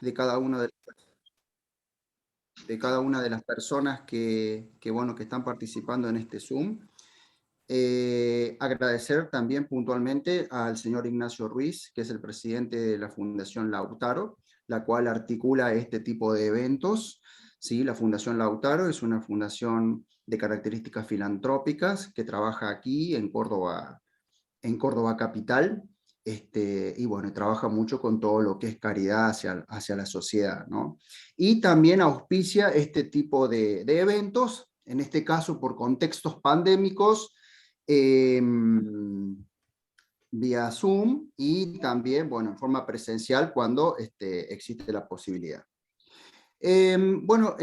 de cada una de las personas bueno, que están participando en este Zoom. Agradecer también puntualmente al señor Ignacio Ruiz, que es el presidente de la Fundación Lautaro, la cual articula este tipo de eventos. Sí, la Fundación Lautaro es una fundación de características filantrópicas que trabaja aquí en Córdoba capital, y bueno, trabaja mucho con todo lo que es caridad hacia la sociedad, ¿no? Y también auspicia este tipo de eventos, en este caso por contextos pandémicos, eh, vía Zoom y también, bueno, en forma presencial cuando existe la posibilidad. Bueno,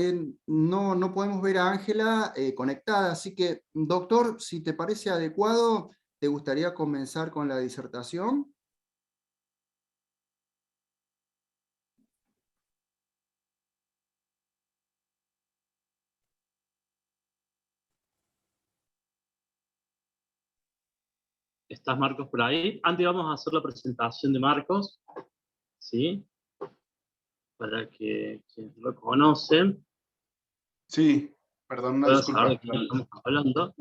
no podemos ver a Ángela conectada, así que, doctor, si te parece adecuado, ¿te gustaría comenzar con la disertación? ¿Estás, Marcos, por ahí? Antes vamos a hacer la presentación de Marcos, ¿sí? Para que quienes lo conocen Sí, perdón, una puedan saber de disculpa. quién estamos hablando.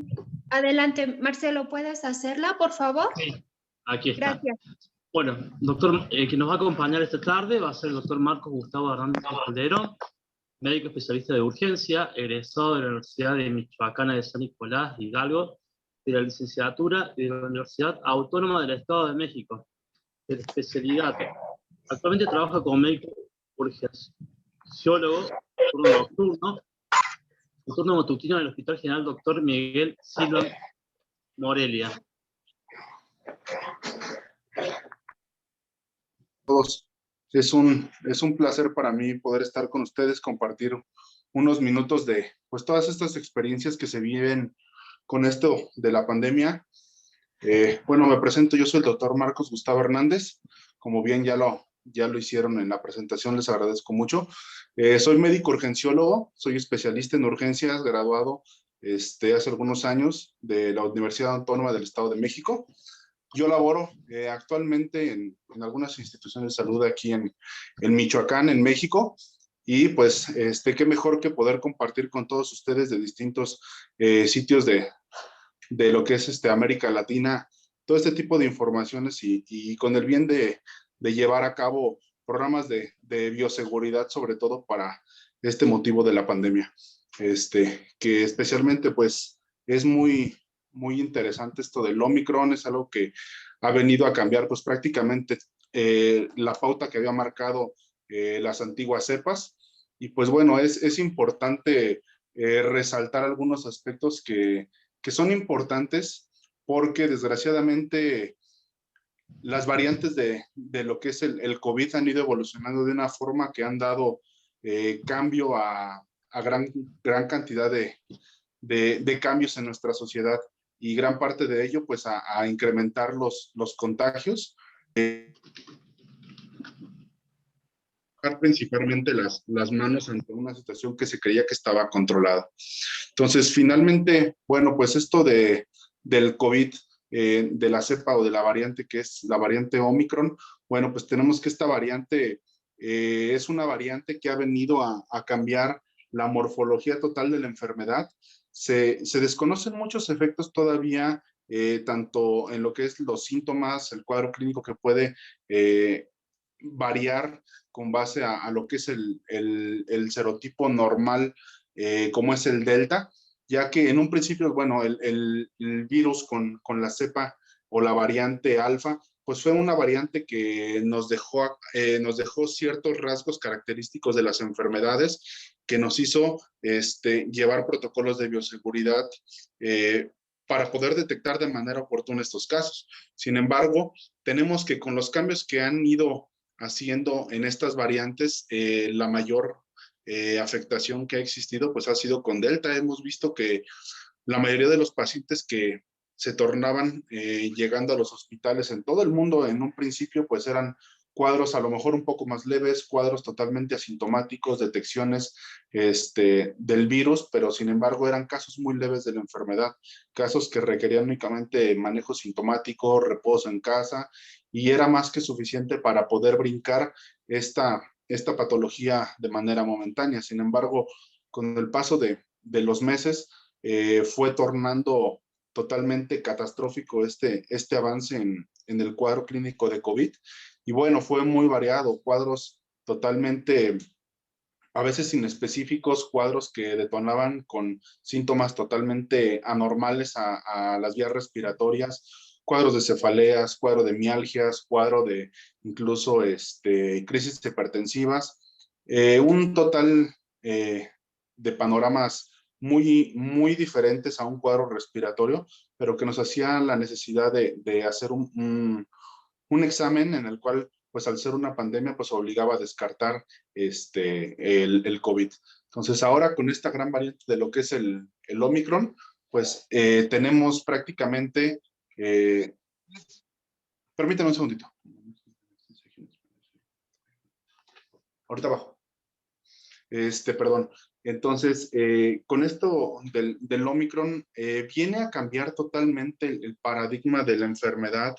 Adelante, Marcelo, ¿puedes hacerla, por favor? Sí, aquí está. Gracias. Bueno, doctor, quien nos va a acompañar esta tarde va a ser el doctor Marcos Gustavo Hernández Calderón, médico especialista de urgencia, egresado de la Universidad de Michoacana de San Nicolás, Hidalgo, de la licenciatura de la Universidad Autónoma del Estado de México, de la especialidad. Actualmente trabaja como médico urgenciólogo, turno matutino en el Hospital General Dr. Miguel Silva Morelia. Todos, es un placer para mí poder estar con ustedes, compartir unos minutos de pues todas estas experiencias que se viven con esto de la pandemia. Bueno, me presento, yo soy el doctor Marcos Gustavo Hernández, como bien ya lo hicieron en la presentación, les agradezco mucho. Soy médico urgenciólogo, soy especialista en urgencias, graduado hace algunos años de la Universidad Autónoma del Estado de México. Yo laboro actualmente en algunas instituciones de salud aquí en Michoacán, en México, y pues qué mejor que poder compartir con todos ustedes de distintos sitios de lo que es América Latina, todo este tipo de informaciones y con el bien de llevar a cabo programas de bioseguridad, sobre todo para este motivo de la pandemia, que especialmente pues es muy, muy interesante esto del Omicron, es algo que ha venido a cambiar pues prácticamente la pauta que había marcado las antiguas cepas, y pues bueno, es importante resaltar algunos aspectos que son importantes, porque desgraciadamente las variantes de lo que es el COVID han ido evolucionando de una forma que han dado cambio a gran cantidad de cambios en nuestra sociedad, y gran parte de ello pues a incrementar los contagios. Principalmente las manos ante una situación que se creía que estaba controlada. Entonces, finalmente, bueno, pues esto del COVID, de la cepa o de la variante que es la variante Omicron, bueno, pues tenemos que esta variante es una variante que ha venido a cambiar la morfología total de la enfermedad. Se desconocen muchos efectos todavía, tanto en lo que es los síntomas, el cuadro clínico que puede variar con base a lo que es el serotipo normal, como es el Delta, ya que en un principio, bueno, el virus con la cepa o la variante alfa, pues fue una variante que nos dejó ciertos rasgos característicos de las enfermedades, que nos hizo llevar protocolos de bioseguridad para poder detectar de manera oportuna estos casos. Sin embargo, tenemos que con los cambios que han ido haciendo en estas variantes, la mayor afectación que ha existido pues ha sido con Delta. Hemos visto que la mayoría de los pacientes que se tornaban llegando a los hospitales en todo el mundo en un principio pues eran cuadros a lo mejor un poco más leves, cuadros totalmente asintomáticos, detecciones del virus, pero sin embargo eran casos muy leves de la enfermedad, casos que requerían únicamente manejo sintomático, reposo en casa, y era más que suficiente para poder brincar esta esta patología de manera momentánea. Sin embargo, con el paso de los meses, fue tornando totalmente catastrófico este avance en el cuadro clínico de COVID. Y bueno, fue muy variado, cuadros totalmente, a veces inespecíficos, cuadros que detonaban con síntomas totalmente anormales a las vías respiratorias, cuadros de cefaleas, cuadro de mialgias, cuadro de incluso crisis hipertensivas, un total de panoramas muy, muy diferentes a un cuadro respiratorio, pero que nos hacían la necesidad de hacer un examen en el cual, pues al ser una pandemia, pues obligaba a descartar el COVID. Entonces ahora con esta gran variante de lo que es el Omicron, pues tenemos prácticamente, permítame un segundito. Ahorita abajo. Perdón. Entonces, con esto del Omicron, viene a cambiar totalmente el paradigma de la enfermedad.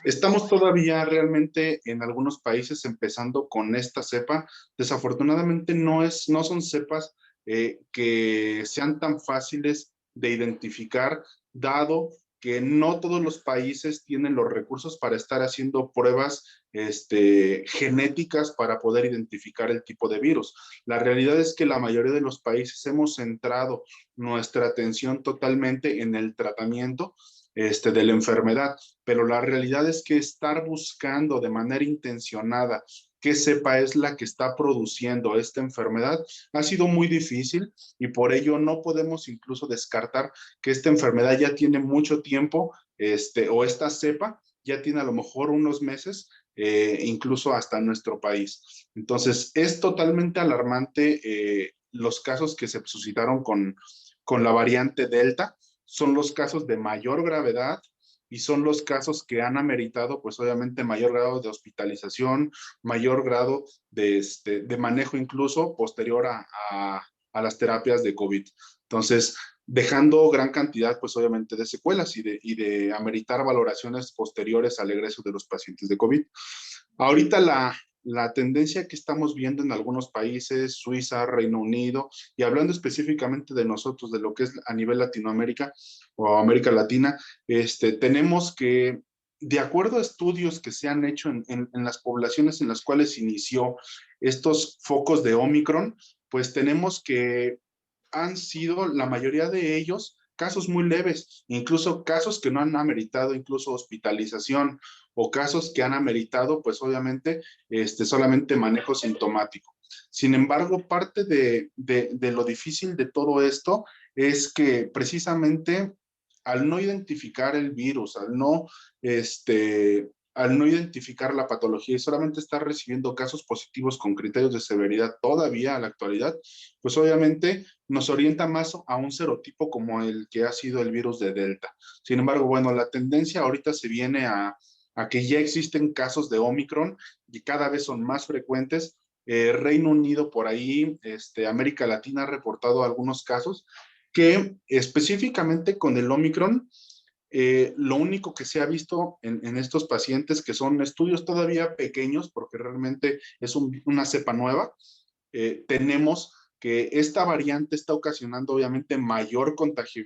Estamos todavía realmente en algunos países empezando con esta cepa. Desafortunadamente no son cepas que sean tan fáciles de identificar, dado que no todos los países tienen los recursos para estar haciendo pruebas genéticas para poder identificar el tipo de virus. La realidad es que la mayoría de los países hemos centrado nuestra atención totalmente en el tratamiento de la enfermedad, pero la realidad es que estar buscando de manera intencionada qué cepa es la que está produciendo esta enfermedad ha sido muy difícil, y por ello no podemos incluso descartar que esta enfermedad ya tiene mucho tiempo, o esta cepa ya tiene a lo mejor unos meses, incluso hasta nuestro país. Entonces, es totalmente alarmante los casos que se suscitaron con la variante Delta. Son los casos de mayor gravedad y son los casos que han ameritado, pues obviamente, mayor grado de hospitalización, mayor grado de manejo incluso posterior a las terapias de COVID. Entonces, dejando gran cantidad, pues obviamente, de secuelas y de ameritar valoraciones posteriores al egreso de los pacientes de COVID. Ahorita la tendencia que estamos viendo en algunos países, Suiza, Reino Unido, y hablando específicamente de nosotros, de lo que es a nivel Latinoamérica o América Latina, tenemos que, de acuerdo a estudios que se han hecho en las poblaciones en las cuales inició estos focos de Omicron, pues tenemos que han sido, la mayoría de ellos, casos muy leves, incluso casos que no han ameritado incluso hospitalización, o casos que han ameritado, pues obviamente, solamente manejo sintomático. Sin embargo, parte de lo difícil de todo esto es que precisamente al no identificar el virus, al no identificar la patología y solamente estar recibiendo casos positivos con criterios de severidad todavía a la actualidad, pues obviamente nos orienta más a un serotipo como el que ha sido el virus de Delta. Sin embargo, bueno, la tendencia ahorita se viene a que ya existen casos de Omicron y cada vez son más frecuentes. Reino Unido por ahí, América Latina ha reportado algunos casos que específicamente con el Omicron, lo único que se ha visto en estos pacientes, que son estudios todavía pequeños porque realmente es una cepa nueva, tenemos que esta variante está ocasionando obviamente mayor contagio,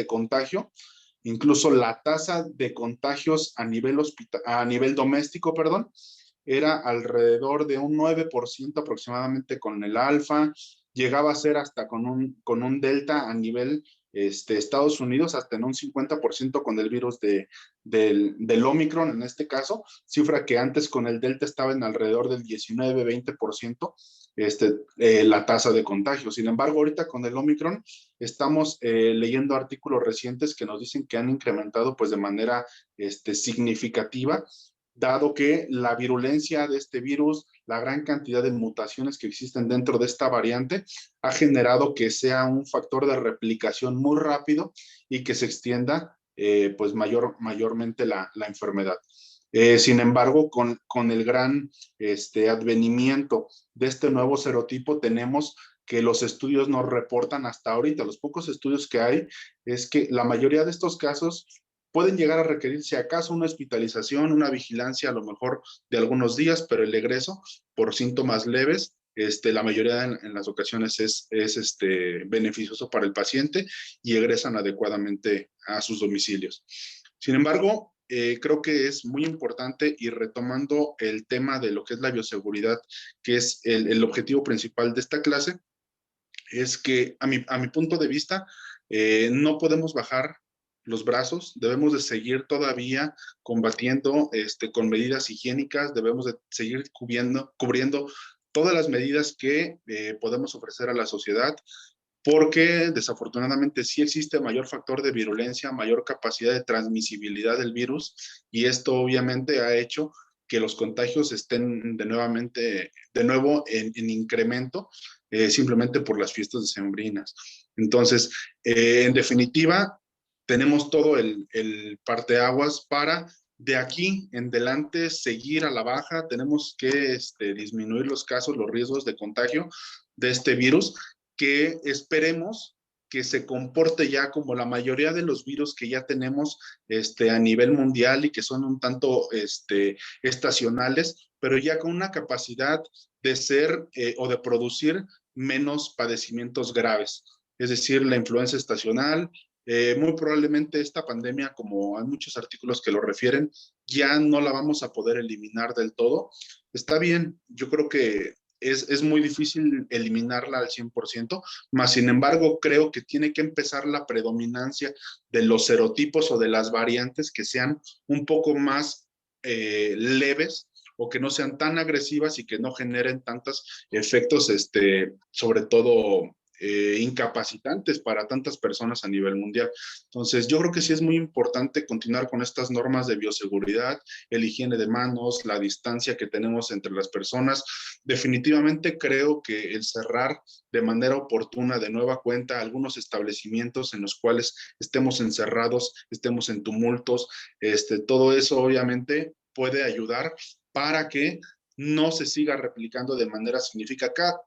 contagio. Incluso la tasa de contagios a nivel doméstico, perdón, era alrededor de un 9% aproximadamente con el alfa, llegaba a ser hasta con un delta a nivel Estados Unidos, hasta en un 50% con el virus del Omicron en este caso, cifra que antes con el delta estaba en alrededor del 19-20% la tasa de contagio. Sin embargo, ahorita con el Omicron estamos leyendo artículos recientes que nos dicen que han incrementado pues de manera significativa, dado que la virulencia de este virus, la gran cantidad de mutaciones que existen dentro de esta variante, ha generado que sea un factor de replicación muy rápido y que se extienda pues mayormente la enfermedad. Sin embargo, con el gran advenimiento de este nuevo serotipo, tenemos que los estudios nos reportan hasta ahorita, los pocos estudios que hay, es que la mayoría de estos casos pueden llegar a requerir, si acaso, una hospitalización, una vigilancia a lo mejor de algunos días, pero el egreso por síntomas leves, la mayoría en las ocasiones es beneficioso para el paciente y egresan adecuadamente a sus domicilios. Sin embargo, creo que es muy importante, y retomando el tema de lo que es la bioseguridad, que es el objetivo principal de esta clase, es que a mi punto de vista no podemos bajar los brazos, debemos de seguir todavía combatiendo con medidas higiénicas, debemos de seguir cubriendo todas las medidas que podemos ofrecer a la sociedad, porque desafortunadamente sí existe mayor factor de virulencia, mayor capacidad de transmisibilidad del virus, y esto obviamente ha hecho que los contagios estén de nuevo en incremento, simplemente por las fiestas decembrinas. Entonces, en definitiva, tenemos todo el parteaguas para de aquí en adelante seguir a la baja. Tenemos que disminuir los casos, los riesgos de contagio de este virus, que esperemos que se comporte ya como la mayoría de los virus que ya tenemos a nivel mundial, y que son un tanto estacionales, pero ya con una capacidad de ser o de producir menos padecimientos graves. Es decir, la influenza estacional, muy probablemente esta pandemia, como hay muchos artículos que lo refieren, ya no la vamos a poder eliminar del todo. Está bien, yo creo que es muy difícil eliminarla al 100%, más sin embargo creo que tiene que empezar la predominancia de los serotipos o de las variantes que sean un poco más leves, o que no sean tan agresivas y que no generen tantos efectos, sobre todo incapacitantes para tantas personas a nivel mundial. Entonces, yo creo que sí es muy importante continuar con estas normas de bioseguridad, el higiene de manos, la distancia que tenemos entre las personas. Definitivamente creo que el cerrar de manera oportuna, de nueva cuenta, algunos establecimientos en los cuales estemos encerrados, estemos en tumultos, todo eso obviamente puede ayudar para que no se siga replicando de manera significativa.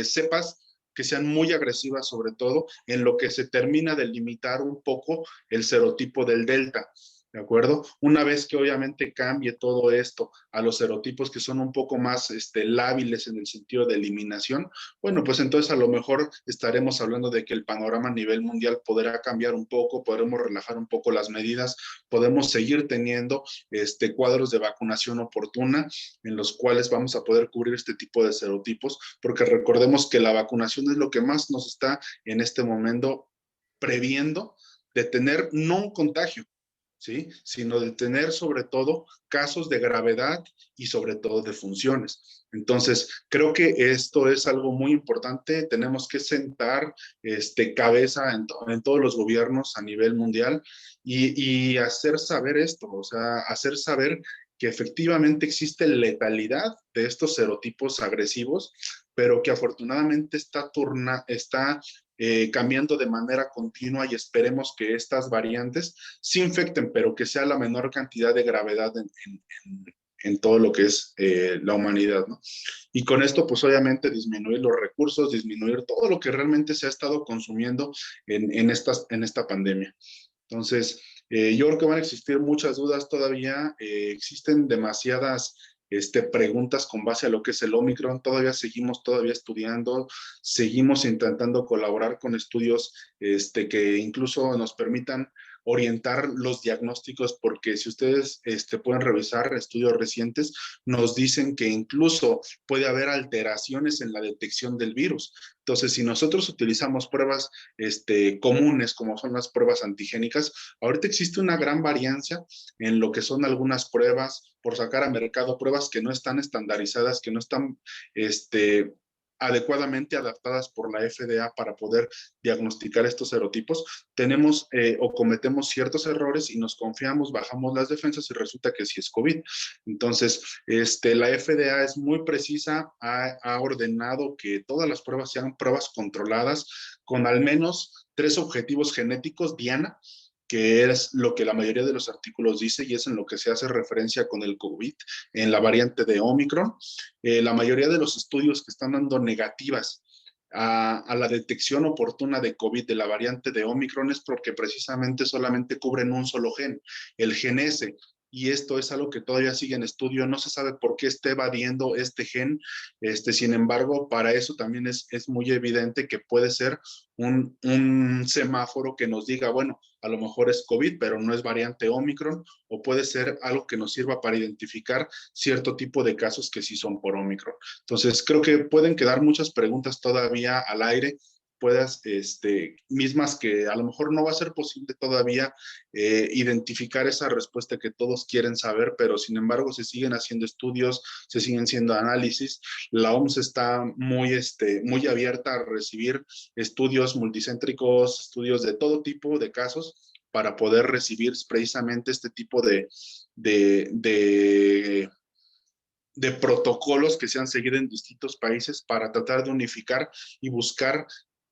Cepas que sean muy agresivas, sobre todo en lo que se termina de limitar un poco el serotipo del Delta, ¿de acuerdo? Una vez que obviamente cambie todo esto a los serotipos que son un poco más lábiles en el sentido de eliminación, bueno, pues entonces a lo mejor estaremos hablando de que el panorama a nivel mundial podrá cambiar un poco, podremos relajar un poco las medidas, podemos seguir teniendo cuadros de vacunación oportuna en los cuales vamos a poder cubrir este tipo de serotipos, porque recordemos que la vacunación es lo que más nos está en este momento previendo de tener no un contagio, ¿sí?, sino de tener sobre todo casos de gravedad y sobre todo de funciones. Entonces, creo que esto es algo muy importante. Tenemos que sentar cabeza en todos los gobiernos a nivel mundial y hacer saber esto, o sea, hacer saber que efectivamente existe letalidad de estos serotipos agresivos, pero que afortunadamente está cambiando de manera continua, y esperemos que estas variantes se infecten, pero que sea la menor cantidad de gravedad en todo lo que es la humanidad, ¿no? Y con esto, pues obviamente disminuir los recursos, disminuir todo lo que realmente se ha estado consumiendo en esta pandemia. Entonces, yo creo que van a existir muchas dudas todavía, existen demasiadas preguntas con base a lo que es el Omicron. Seguimos estudiando, seguimos intentando colaborar con estudios que incluso nos permitan orientar los diagnósticos, porque si ustedes pueden revisar estudios recientes, nos dicen que incluso puede haber alteraciones en la detección del virus. Entonces, si nosotros utilizamos pruebas comunes, como son las pruebas antigénicas, ahorita existe una gran variancia en lo que son algunas pruebas, por sacar a mercado pruebas que no están estandarizadas, que no están adecuadamente adaptadas por la FDA para poder diagnosticar estos serotipos. Tenemos o cometemos ciertos errores y nos confiamos, bajamos las defensas y resulta que sí es COVID. Entonces, la FDA es muy precisa, ha ordenado que todas las pruebas sean pruebas controladas con al menos 3 objetivos genéticos diana, que es lo que la mayoría de los artículos dice, y es en lo que se hace referencia con el COVID, en la variante de Omicron. La mayoría de los estudios que están dando negativas a la detección oportuna de COVID de la variante de Omicron es porque precisamente solamente cubren un solo gen, el gen S. Y esto es algo que todavía sigue en estudio, no se sabe por qué esté evadiendo este gen, sin embargo, para eso también es muy evidente que puede ser un semáforo que nos diga, bueno, a lo mejor es COVID, pero no es variante Omicron, o puede ser algo que nos sirva para identificar cierto tipo de casos que sí son por Omicron. Entonces, creo que pueden quedar muchas preguntas todavía al aire, mismas que a lo mejor no va a ser posible todavía identificar esa respuesta que todos quieren saber, pero sin embargo se siguen haciendo estudios, se siguen haciendo análisis. La OMS está muy abierta a recibir estudios multicéntricos, estudios de todo tipo de casos para poder recibir precisamente este tipo de protocolos que se han seguido en distintos países para tratar de unificar y buscar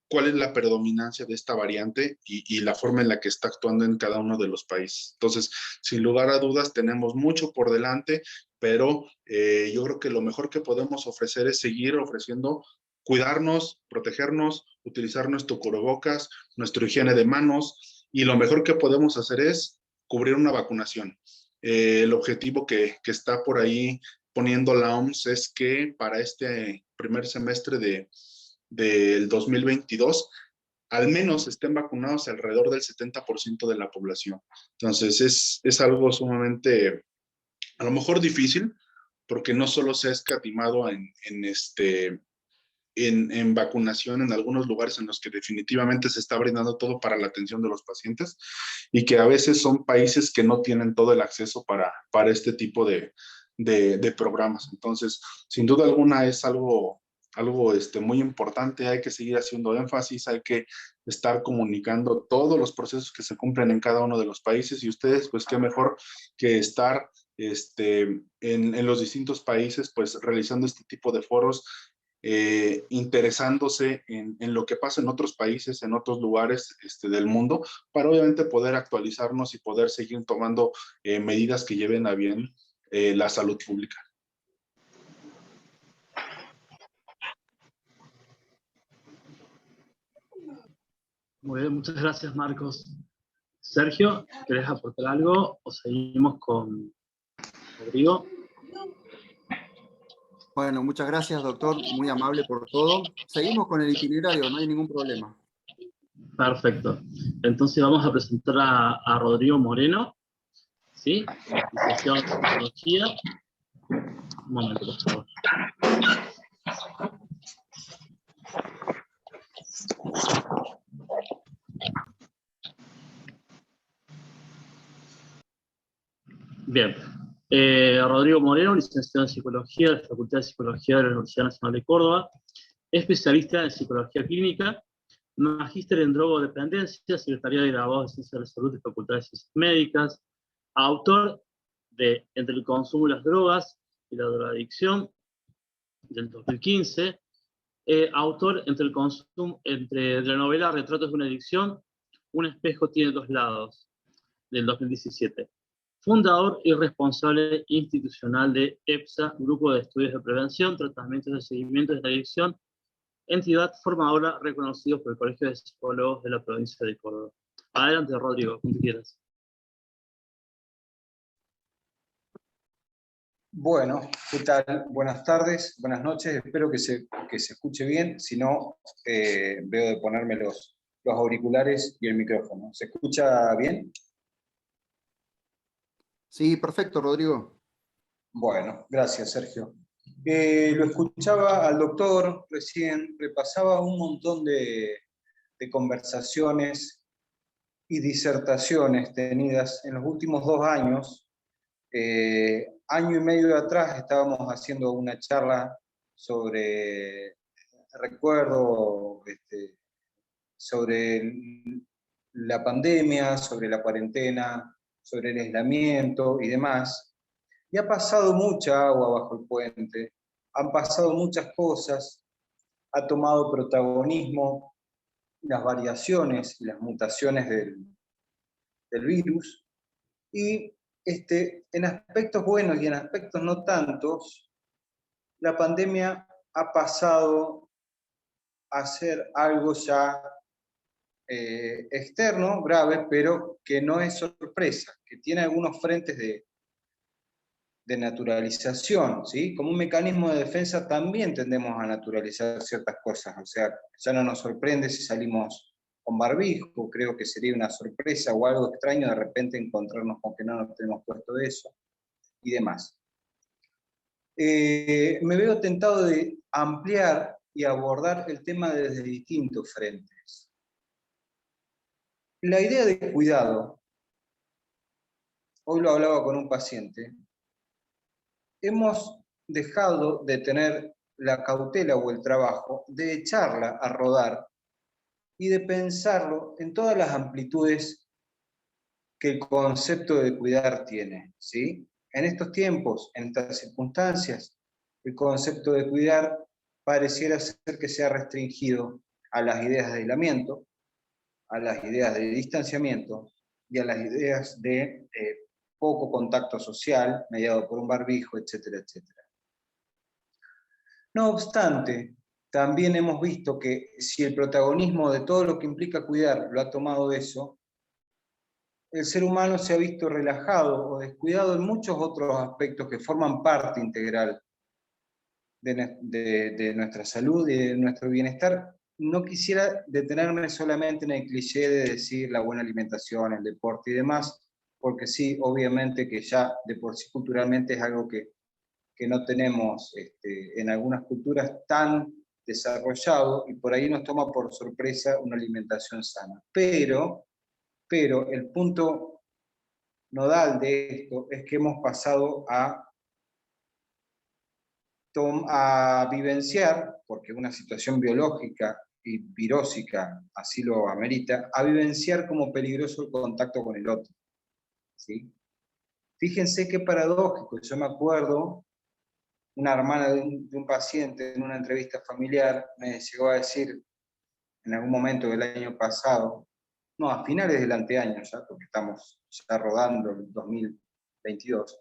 cuál es la predominancia de esta variante y la forma en la que está actuando en cada uno de los países. Entonces, sin lugar a dudas, tenemos mucho por delante, pero yo creo que lo mejor que podemos ofrecer es seguir ofreciendo cuidarnos, protegernos, utilizar nuestro cubrebocas, nuestra higiene de manos, y lo mejor que podemos hacer es cubrir una vacunación. El objetivo que está por ahí poniendo la OMS es que para este primer semestre del 2022, al menos estén vacunados alrededor del 70% de la población. Entonces, es algo sumamente, a lo mejor difícil, porque no solo se ha escatimado en vacunación en algunos lugares en los que definitivamente se está brindando todo para la atención de los pacientes y que a veces son países que no tienen todo el acceso para este tipo de programas. Entonces, sin duda alguna es algo muy importante, hay que seguir haciendo énfasis, hay que estar comunicando todos los procesos que se cumplen en cada uno de los países, y ustedes, pues qué mejor que estar en los distintos países, pues realizando este tipo de foros, interesándose en lo que pasa en otros países, en otros lugares del mundo, para obviamente poder actualizarnos y poder seguir tomando medidas que lleven a bien la salud pública. Muy bien, muchas gracias, Marcos. Sergio, ¿querés aportar algo o seguimos con Rodrigo? Bueno, muchas gracias, doctor, muy amable por todo. Seguimos con el itinerario, no hay ningún problema. Perfecto. Entonces vamos a presentar a Rodrigo Moreno, ¿sí? Licenciado en Psicología. Un momento, por favor. Bien. Rodrigo Moreno, licenciado en Psicología de la Facultad de Psicología de la Universidad Nacional de Córdoba, especialista en Psicología Clínica, magíster en drogodependencia, secretaría de graduado de Ciencias de la Salud de Facultad de Ciencias Médicas, autor de Entre el consumo y las drogas y la drogadicción, del 2015, autor entre la novela Retratos de una adicción, Un espejo tiene dos lados, del 2017. Fundador y responsable institucional de EPSA, Grupo de Estudios de Prevención, Tratamientos de Seguimiento de la Adicción, entidad formadora reconocida por el Colegio de Psicólogos de la provincia de Córdoba. Adelante, Rodrigo, cuando quieras. Bueno, ¿qué tal? Buenas tardes, buenas noches, espero que se escuche bien, si no, veo de ponerme los auriculares y el micrófono. ¿Se escucha bien? Sí, perfecto, Rodrigo. Bueno, gracias, Sergio. Lo escuchaba al doctor recién, repasaba un montón de conversaciones y disertaciones tenidas en los últimos 2 años. Año y medio atrás estábamos haciendo una charla sobre, recuerdo, sobre la pandemia, sobre la cuarentena, sobre el aislamiento y demás. Y ha pasado mucha agua bajo el puente, han pasado muchas cosas, ha tomado protagonismo las variaciones y las mutaciones del virus, y en aspectos buenos y en aspectos no tantos, la pandemia ha pasado hacer algo ya externo, grave, pero que no es sorpresa, que tiene algunos frentes de naturalización, ¿sí? Como un mecanismo de defensa también tendemos a naturalizar ciertas cosas, o sea, ya no nos sorprende si salimos con barbijo, creo que sería una sorpresa o algo extraño de repente encontrarnos con que no nos tenemos puesto eso, y demás. Me veo tentado de ampliar y abordar el tema desde distintos frentes. La idea de cuidado, hoy lo hablaba con un paciente, hemos dejado de tener la cautela o el trabajo de echarla a rodar y de pensarlo en todas las amplitudes que el concepto de cuidar tiene, ¿sí? En estos tiempos, en estas circunstancias, el concepto de cuidar pareciera ser que se ha restringido a las ideas de aislamiento, a las ideas de distanciamiento y a las ideas de poco contacto social, mediado por un barbijo, etcétera, etcétera. No obstante, también hemos visto que si el protagonismo de todo lo que implica cuidar lo ha tomado eso, el ser humano se ha visto relajado o descuidado en muchos otros aspectos que forman parte integral de nuestra salud y de nuestro bienestar. No quisiera detenerme solamente en el cliché de decir la buena alimentación, el deporte y demás, porque sí, obviamente que ya de por sí culturalmente es algo que no tenemos en algunas culturas tan desarrollado y por ahí nos toma por sorpresa una alimentación sana. Pero el punto nodal de esto es que hemos pasado a vivenciar, porque una situación biológica y virósica así lo amerita, a vivenciar como peligroso el contacto con el otro, ¿sí? Fíjense qué paradójico, yo me acuerdo, una hermana de un paciente en una entrevista familiar me llegó a decir en algún momento del año pasado, no, a finales del anteaño ya, porque estamos ya rodando el 2022,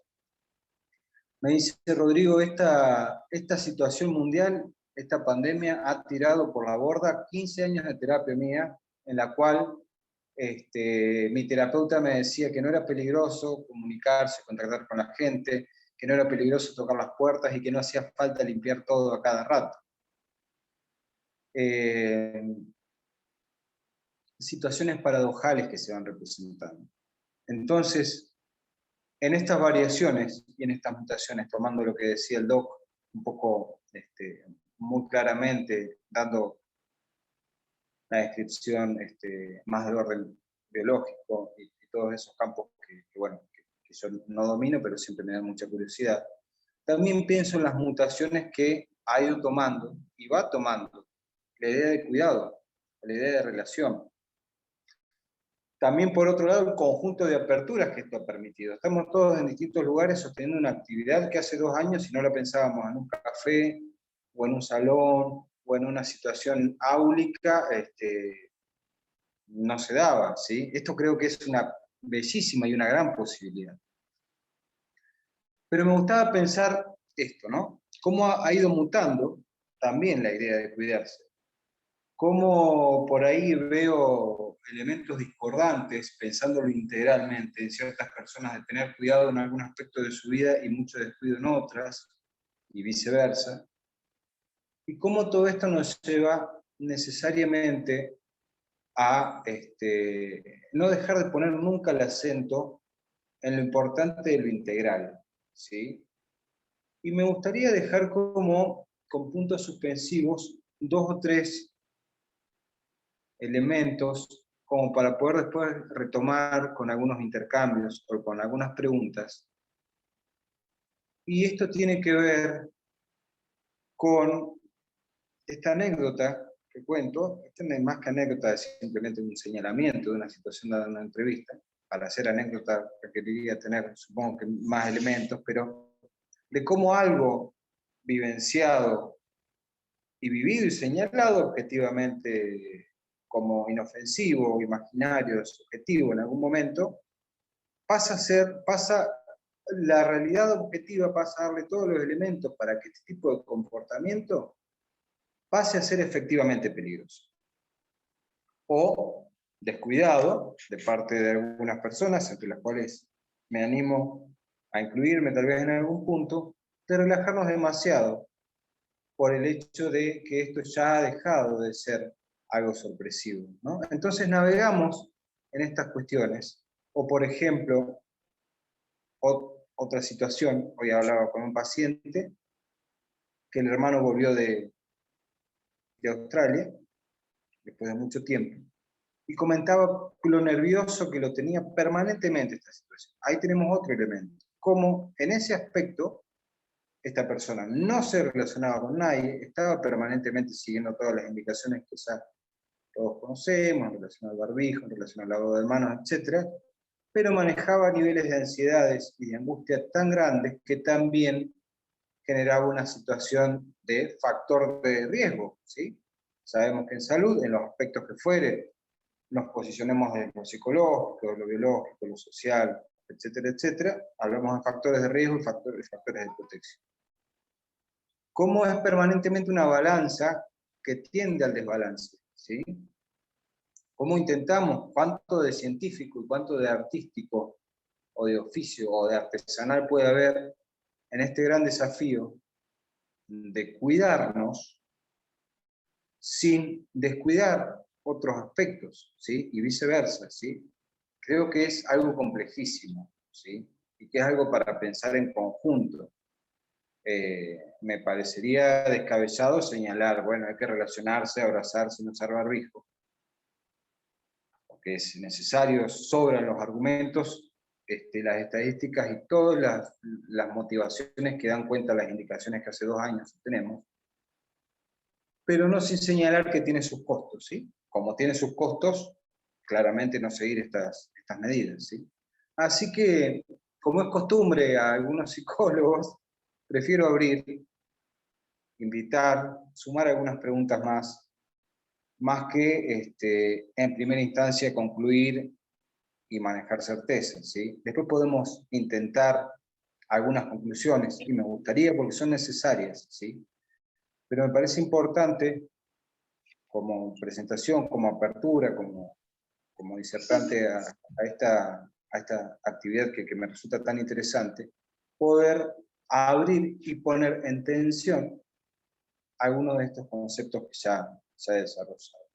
me dice, Rodrigo, esta situación mundial, esta pandemia ha tirado por la borda 15 años de terapia mía, en la cual mi terapeuta me decía que no era peligroso comunicarse, contactar con la gente, que no era peligroso tocar las puertas y que no hacía falta limpiar todo a cada rato. Situaciones paradojales que se van representando. Entonces, en estas variaciones y en estas mutaciones, tomando lo que decía el doc, un poco muy claramente, dando la descripción más de orden biológico y todos esos campos que yo no domino, pero siempre me da mucha curiosidad. También pienso en las mutaciones que ha ido tomando y va tomando la idea de cuidado, la idea de relación. También, por otro lado, el conjunto de aperturas que esto ha permitido. Estamos todos en distintos lugares sosteniendo una actividad que hace 2 años, si no la pensábamos en un café, o en un salón, o en una situación áulica, no se daba, ¿sí? Esto creo que es una bellísima y una gran posibilidad. Pero me gustaba pensar esto, ¿no? Cómo ha ido mutando también la idea de cuidarse. Cómo por ahí veo elementos discordantes, pensándolo integralmente, en ciertas personas de tener cuidado en algún aspecto de su vida y mucho descuido en otras, y viceversa. Y cómo todo esto nos lleva necesariamente a no dejar de poner nunca el acento en lo importante de lo integral, ¿sí? Y me gustaría dejar como, con puntos suspensivos, 2 o 3 elementos como para poder después retomar con algunos intercambios o con algunas preguntas. Y esto tiene que ver con esta anécdota que cuento. Esta no es más que anécdota, es simplemente un señalamiento de una situación de una entrevista. Para hacer anécdota requeriría tener, supongo que más elementos, pero de cómo algo vivenciado y vivido y señalado objetivamente como inofensivo, imaginario, subjetivo en algún momento, la realidad objetiva pasa a darle todos los elementos para que este tipo de comportamiento pase a ser efectivamente peligroso. O descuidado de parte de algunas personas, entre las cuales me animo a incluirme tal vez en algún punto, de relajarnos demasiado por el hecho de que esto ya ha dejado de ser algo sorpresivo, ¿no? Entonces navegamos en estas cuestiones, o por ejemplo, otra situación, hoy hablaba con un paciente, que el hermano volvió de Australia, después de mucho tiempo, y comentaba lo nervioso que lo tenía permanentemente esta situación. Ahí tenemos otro elemento, como en ese aspecto, esta persona no se relacionaba con nadie, estaba permanentemente siguiendo todas las indicaciones que ya todos conocemos, en relación al barbijo, en relación al lavado de manos, etc., pero manejaba niveles de ansiedades y de angustia tan grandes que también generaba una situación de factor de riesgo, ¿sí? Sabemos que en salud, en los aspectos que fuere, nos posicionemos de lo psicológico, lo biológico, lo social, etcétera, etcétera, hablamos de factores de riesgo y factores de protección. ¿Cómo es permanentemente una balanza que tiende al desbalance? ¿Sí? ¿Cómo intentamos cuánto de científico y cuánto de artístico o de oficio o de artesanal puede haber en este gran desafío de cuidarnos sin descuidar otros aspectos, ¿sí? Y viceversa, ¿sí? Creo que es algo complejísimo, ¿sí? Y que es algo para pensar en conjunto. Me parecería descabellado señalar, bueno, hay que relacionarse, abrazarse, no usar barbijo, porque es necesario, sobran los argumentos, las estadísticas y todas las motivaciones que dan cuenta de las indicaciones que hace 2 años tenemos, pero no sin señalar que tiene sus costos, ¿sí? Como tiene sus costos, claramente no seguir estas medidas, ¿sí? Así que, como es costumbre a algunos psicólogos, prefiero abrir, invitar, sumar algunas preguntas más que en primera instancia concluir y manejar certezas, ¿sí? Después podemos intentar algunas conclusiones, y me gustaría porque son necesarias, ¿sí? Pero me parece importante, como presentación, como apertura, como disertante a esta actividad que me resulta tan interesante, poder abrir y poner en tensión algunos de estos conceptos que ya he desarrollado.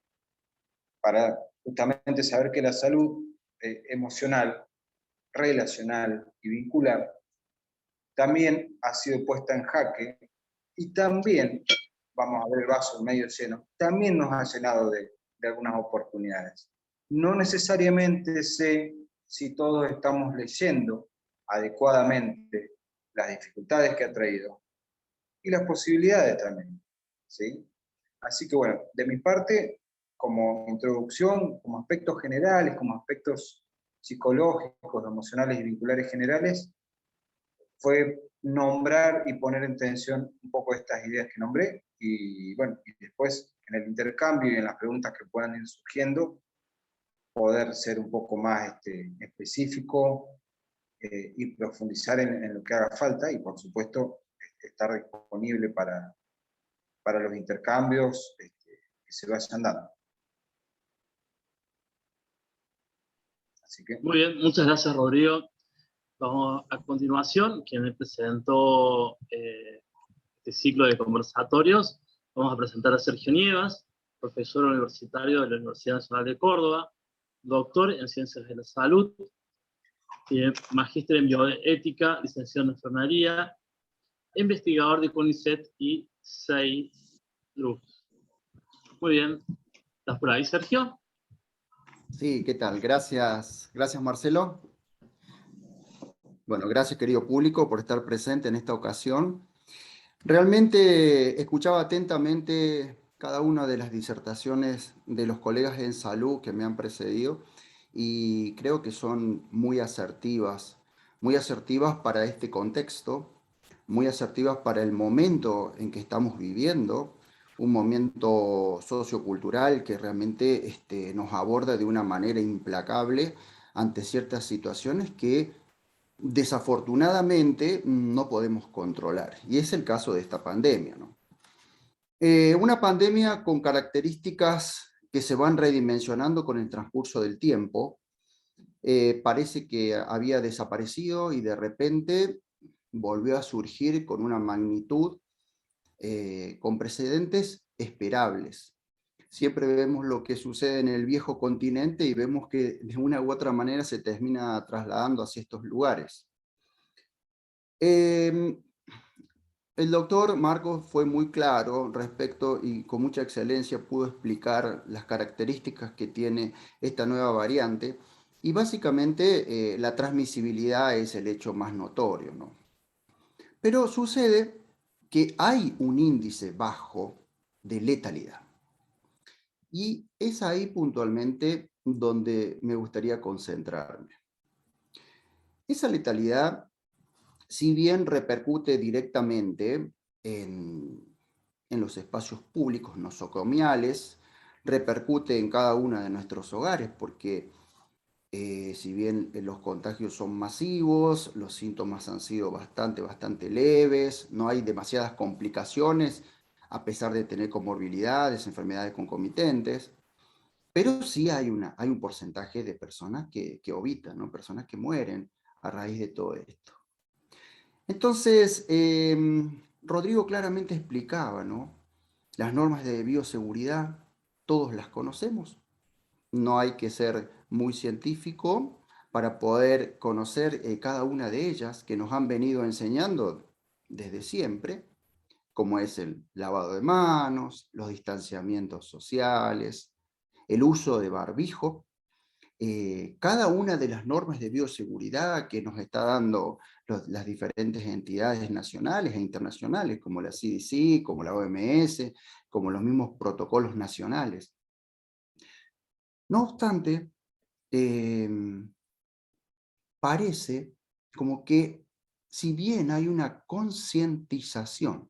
Para justamente saber que la salud emocional, relacional y vincular también ha sido puesta en jaque y también, vamos a ver el vaso medio lleno, también nos ha llenado de algunas oportunidades. No necesariamente sé si todos estamos leyendo adecuadamente las dificultades que ha traído y las posibilidades también, ¿sí? Así que bueno, de mi parte, como introducción, como aspectos generales, como aspectos psicológicos, emocionales y vinculares generales, fue nombrar y poner en tensión un poco estas ideas que nombré, y bueno, y después en el intercambio y en las preguntas que puedan ir surgiendo, poder ser un poco más específico y profundizar en lo que haga falta, y por supuesto estar disponible para los intercambios que se vayan dando. Así que... Muy bien, muchas gracias, Rodrigo. Vamos a continuación, quien me presentó este ciclo de conversatorios, vamos a presentar a Sergio Nievas, profesor universitario de la Universidad Nacional de Córdoba, doctor en Ciencias de la Salud, magíster en Bioética, licenciado en Enfermería, investigador de CONICET y CEIRUF. Muy bien. ¿Estás por ahí, Sergio? Sí, ¿qué tal? Gracias, Marcelo. Bueno, gracias, querido público, por estar presente en esta ocasión. Realmente escuchaba atentamente cada una de las disertaciones de los colegas en salud que me han precedido y creo que son muy asertivas para este contexto, muy asertivas para el momento en que estamos viviendo, un momento sociocultural que realmente nos aborda de una manera implacable ante ciertas situaciones que desafortunadamente no podemos controlar. Y es el caso de esta pandemia, ¿no? Una pandemia con características que se van redimensionando con el transcurso del tiempo. Parece que había desaparecido y de repente volvió a surgir con una magnitud, con precedentes esperables. Siempre vemos lo que sucede en el viejo continente y vemos que de una u otra manera se termina trasladando hacia estos lugares. El doctor Marcos fue muy claro respecto y con mucha excelencia pudo explicar las características que tiene esta nueva variante y básicamente la transmisibilidad es el hecho más notorio, ¿no? Pero sucede que hay un índice bajo de letalidad y es ahí puntualmente donde me gustaría concentrarme. Esa letalidad, si bien repercute directamente en los espacios públicos nosocomiales, repercute en cada uno de nuestros hogares, porque si bien los contagios son masivos, los síntomas han sido bastante leves, no hay demasiadas complicaciones, a pesar de tener comorbilidades, enfermedades concomitentes, pero sí hay un porcentaje de personas que ovitan, ¿no? Personas que mueren a raíz de todo esto. Entonces, Rodrigo claramente explicaba, ¿no? Las normas de bioseguridad, todos las conocemos. No hay que ser muy científico para poder conocer cada una de ellas que nos han venido enseñando desde siempre, como es el lavado de manos, los distanciamientos sociales, el uso de barbijo. Cada una de las normas de bioseguridad que nos está dando las diferentes entidades nacionales e internacionales, como la CDC, como la OMS, como los mismos protocolos nacionales. No obstante, parece como que si bien hay una concientización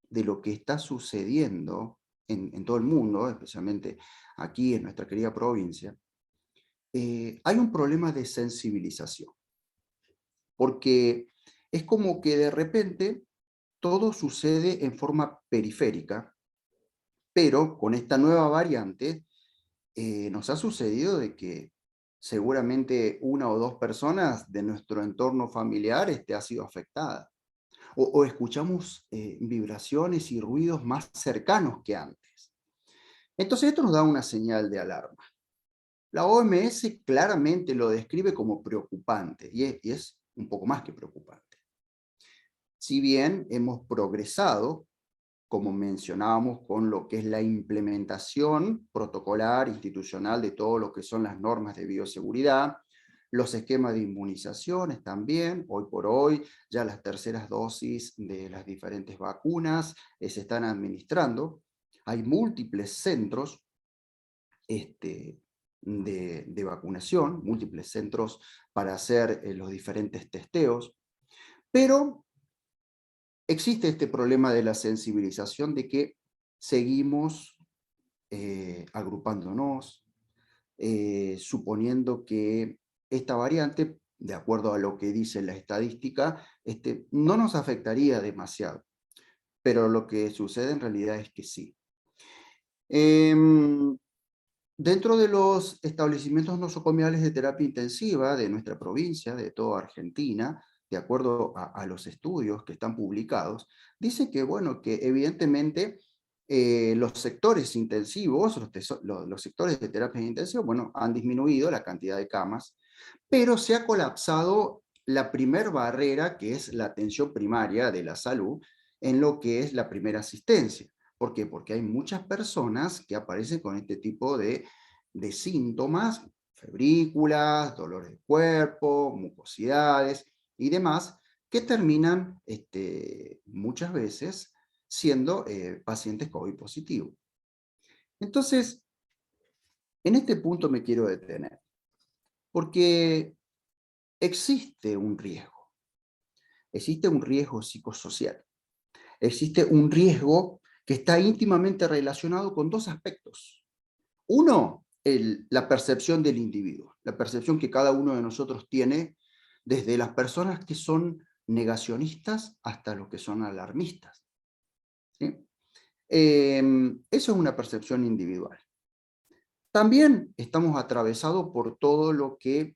de lo que está sucediendo en todo el mundo, especialmente aquí en nuestra querida provincia, hay un problema de sensibilización, porque es como que de repente todo sucede en forma periférica, pero con esta nueva variante nos ha sucedido de que seguramente una o dos personas de nuestro entorno familiar ha sido afectada, o escuchamos vibraciones y ruidos más cercanos que antes. Entonces esto nos da una señal de alarma. La OMS claramente lo describe como preocupante, y es un poco más que preocupante. Si bien hemos progresado, como mencionábamos, con lo que es la implementación protocolar, institucional de todo lo que son las normas de bioseguridad, los esquemas de inmunizaciones también, hoy por hoy ya las terceras dosis de las diferentes vacunas se están administrando, hay múltiples centros de vacunación, múltiples centros para hacer los diferentes testeos, pero existe este problema de la sensibilización de que seguimos agrupándonos, suponiendo que esta variante, de acuerdo a lo que dice la estadística, no nos afectaría demasiado, pero lo que sucede en realidad es que sí. Dentro de los establecimientos nosocomiales de terapia intensiva de nuestra provincia, de toda Argentina, de acuerdo a los estudios que están publicados, dice que, bueno, que evidentemente los sectores intensivos, los sectores de terapia intensiva, bueno, han disminuido la cantidad de camas, pero se ha colapsado la primer barrera, que es la atención primaria de la salud, en lo que es la primera asistencia. ¿Por qué? Porque hay muchas personas que aparecen con este tipo de síntomas, febrículas, dolores de cuerpo, mucosidades y demás, que terminan muchas veces siendo pacientes COVID positivos. Entonces, en este punto me quiero detener, porque existe un riesgo psicosocial, existe un riesgo que está íntimamente relacionado con dos aspectos. Uno, la percepción del individuo, la percepción que cada uno de nosotros tiene, desde las personas que son negacionistas hasta los que son alarmistas, ¿sí? Eso es una percepción individual. También estamos atravesados por todo lo que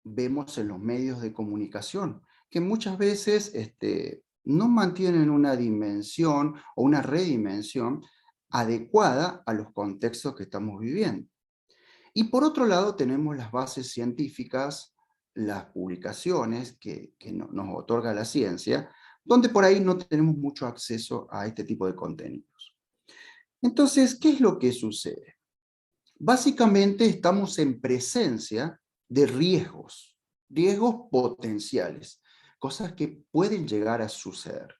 vemos en los medios de comunicación, que muchas veces no mantienen una dimensión o una redimensión adecuada a los contextos que estamos viviendo. Y por otro lado tenemos las bases científicas, las publicaciones que nos otorga la ciencia, donde por ahí no tenemos mucho acceso a este tipo de contenidos. Entonces, ¿qué es lo que sucede? Básicamente estamos en presencia de riesgos potenciales, cosas que pueden llegar a suceder.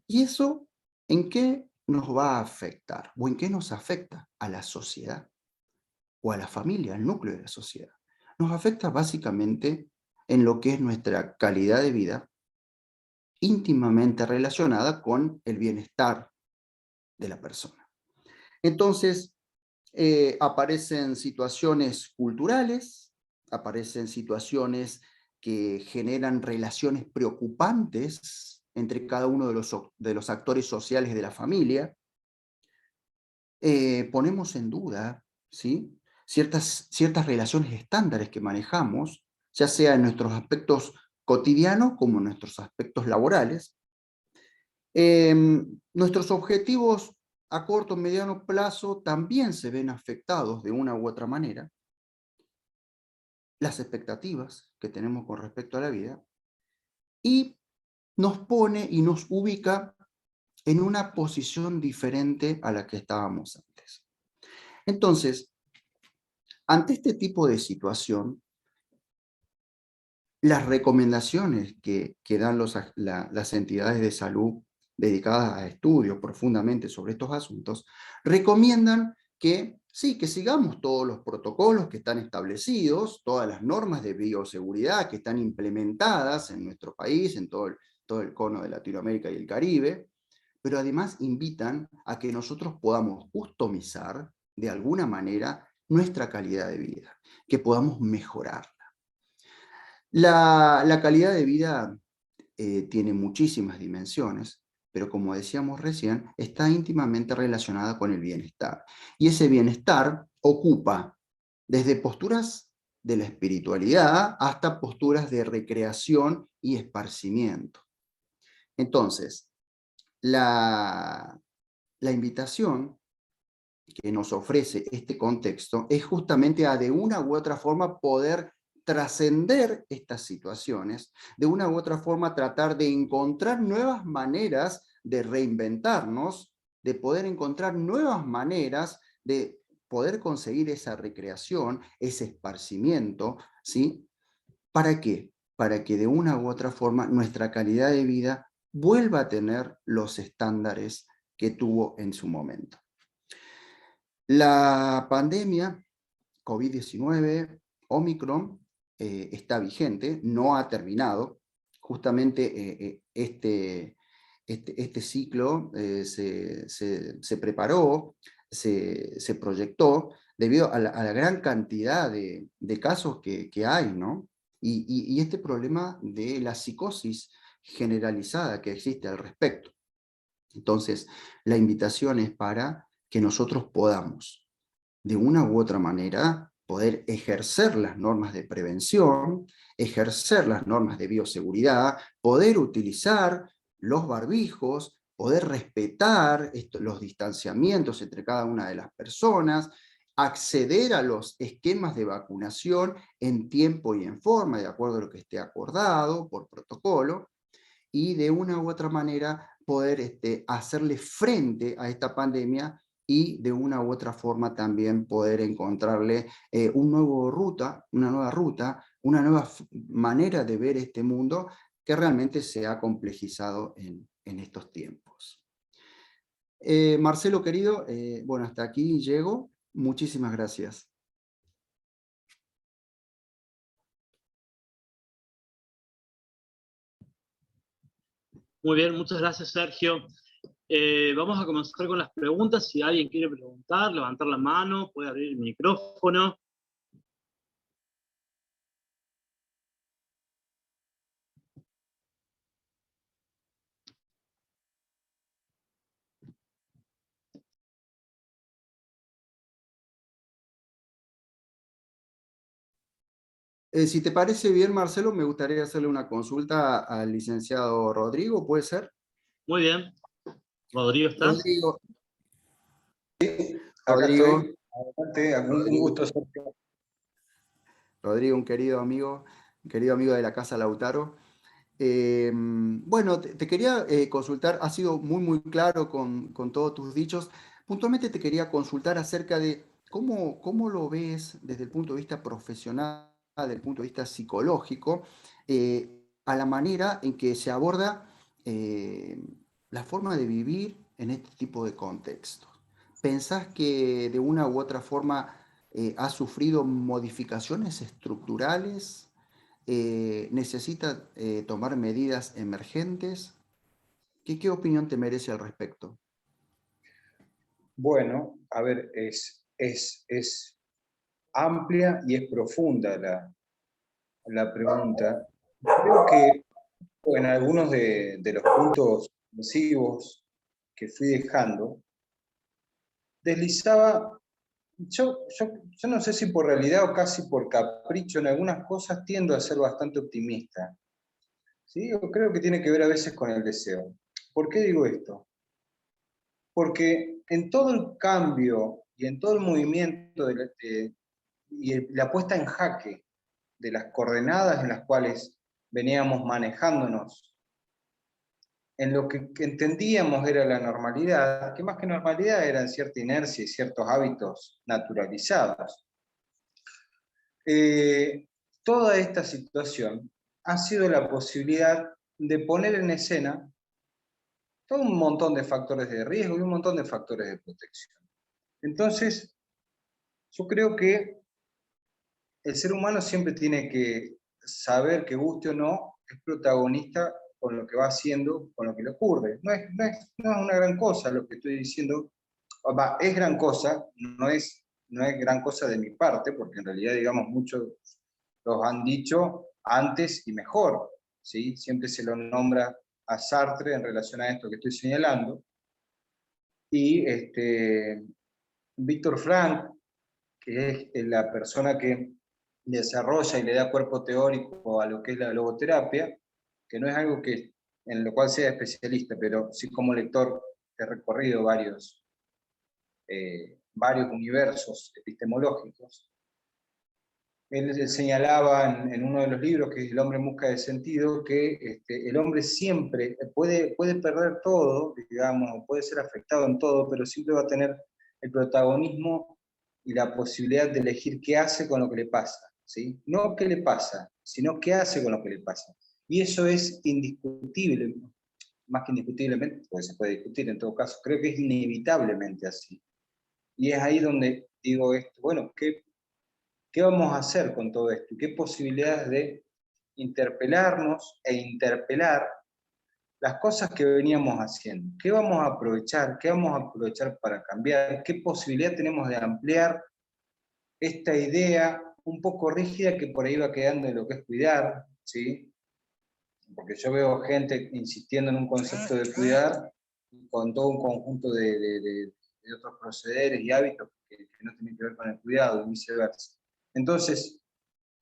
¿Y eso en qué nos va a afectar? ¿O en qué nos afecta? A la sociedad o a la familia, al núcleo de la sociedad. Nos afecta básicamente en lo que es nuestra calidad de vida, íntimamente relacionada con el bienestar de la persona. Entonces, aparecen situaciones culturales, aparecen situaciones que generan relaciones preocupantes entre cada uno de los actores sociales de la familia. Ponemos en duda, ¿sí?, ciertas relaciones estándares que manejamos, ya sea en nuestros aspectos cotidianos como en nuestros aspectos laborales. Nuestros objetivos a corto o mediano plazo también se ven afectados de una u otra manera. Las expectativas que tenemos con respecto a la vida, y nos pone y nos ubica en una posición diferente a la que estábamos antes. Entonces, ante este tipo de situación, las recomendaciones que dan las entidades de salud dedicadas a estudios profundamente sobre estos asuntos, recomiendan que sí, que sigamos todos los protocolos que están establecidos, todas las normas de bioseguridad que están implementadas en nuestro país, en todo el cono de Latinoamérica y el Caribe, pero además invitan a que nosotros podamos customizar de alguna manera nuestra calidad de vida, que podamos mejorar. La calidad de vida tiene muchísimas dimensiones, pero como decíamos recién, está íntimamente relacionada con el bienestar. Y ese bienestar ocupa desde posturas de la espiritualidad hasta posturas de recreación y esparcimiento. Entonces, la invitación que nos ofrece este contexto es justamente a de una u otra forma poder trascender estas situaciones, de una u otra forma tratar de encontrar nuevas maneras de reinventarnos, de poder encontrar nuevas maneras de poder conseguir esa recreación, ese esparcimiento, ¿sí? ¿Para qué? Para que de una u otra forma nuestra calidad de vida vuelva a tener los estándares que tuvo en su momento. La pandemia COVID-19, Omicron, está vigente, no ha terminado. Justamente este ciclo se preparó, se proyectó debido a la gran cantidad de casos que hay, ¿no? Y este problema de la psicosis generalizada que existe al respecto. Entonces, la invitación es para que nosotros podamos, de una u otra manera, poder ejercer las normas de prevención, ejercer las normas de bioseguridad, poder utilizar los barbijos, poder respetar los distanciamientos entre cada una de las personas, acceder a los esquemas de vacunación en tiempo y en forma, de acuerdo a lo que esté acordado por protocolo, y de una u otra manera poder hacerle frente a esta pandemia y de una u otra forma también poder encontrarle una nueva ruta, una nueva manera de ver este mundo que realmente se ha complejizado en estos tiempos. Marcelo querido, bueno, hasta aquí llego. Muchísimas gracias. Muy bien, muchas gracias, Sergio. Vamos a comenzar con las preguntas. Si alguien quiere preguntar, levantar la mano, puede abrir el micrófono. Si te parece bien, Marcelo, me gustaría hacerle una consulta al licenciado Rodrigo, ¿puede ser? Muy bien. Rodrigo, ¿estás? Rodrigo, Acá Rodrigo, estoy. Adelante, un Rodrigo, gusto, Sergio. Rodrigo, un querido amigo de la Casa Lautaro. Bueno, te quería consultar, has sido muy claro con todos tus dichos. Puntualmente te quería consultar acerca de cómo lo ves desde el punto de vista profesional, desde el punto de vista psicológico, a la manera en que se aborda eh, la forma de vivir en este tipo de contextos. ¿Pensás que de una u otra forma ha sufrido modificaciones estructurales? ¿Necesita tomar medidas emergentes? ¿Qué opinión te merece al respecto? Bueno, a ver, es amplia y es profunda la pregunta. Creo que en algunos de los puntos masivos que fui dejando, deslizaba, yo no sé si por realidad o casi por capricho, en algunas cosas tiendo a ser bastante optimista. ¿Sí? Yo creo que tiene que ver a veces con el deseo. ¿Por qué digo esto? Porque en todo el cambio y en todo el movimiento y la puesta en jaque de las coordenadas en las cuales veníamos manejándonos, en lo que entendíamos era la normalidad, que más que normalidad eran cierta inercia y ciertos hábitos naturalizados. Toda esta situación ha sido la posibilidad de poner en escena todo un montón de factores de riesgo y un montón de factores de protección. Entonces, yo creo que el ser humano siempre tiene que saber que guste o no, es protagonista con lo que va haciendo, con lo que le ocurre. No es una gran cosa lo que estoy diciendo. Es gran cosa, no es gran cosa de mi parte, porque en realidad, digamos, muchos los han dicho antes y mejor, ¿sí? Siempre se lo nombra a Sartre en relación a esto que estoy señalando. Y Víctor Frank, que es la persona que desarrolla y le da cuerpo teórico a lo que es la logoterapia, que no es algo en lo cual sea especialista, pero sí como lector he recorrido varios universos epistemológicos. Él señalaba en uno de los libros, que es El hombre en busca de sentido, que el hombre siempre puede perder todo, digamos, puede ser afectado en todo, pero siempre va a tener el protagonismo y la posibilidad de elegir qué hace con lo que le pasa, ¿sí? No qué le pasa, sino qué hace con lo que le pasa. Y eso es indiscutible, más que indiscutiblemente, porque se puede discutir en todo caso, creo que es inevitablemente así. Y es ahí donde digo esto, bueno, ¿qué vamos a hacer con todo esto? ¿Qué posibilidades de interpelarnos e interpelar las cosas que veníamos haciendo? ¿Qué vamos a aprovechar? ¿Qué vamos a aprovechar para cambiar? ¿Qué posibilidad tenemos de ampliar esta idea un poco rígida que por ahí va quedando en lo que es cuidar? ¿Sí? Porque yo veo gente insistiendo en un concepto de cuidar con todo un conjunto de otros procederes y hábitos que no tienen que ver con el cuidado y viceversa. Entonces,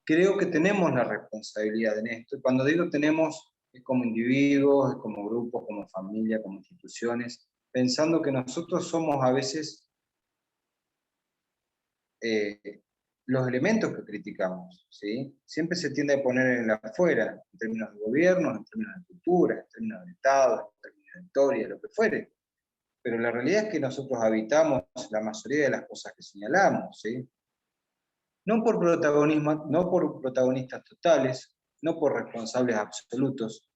creo que tenemos la responsabilidad en esto. Y cuando digo tenemos, es como individuos, es como grupos, como familia, como instituciones, pensando que nosotros somos a veces los elementos que criticamos, ¿sí? Siempre se tiende a poner en la afuera, en términos de gobiernos, en términos de cultura, en términos de Estado, en términos de historia, lo que fuere. Pero la realidad es que nosotros habitamos la mayoría de las cosas que señalamos, ¿sí? No por protagonismo, no por protagonistas totales, no por responsables absolutos,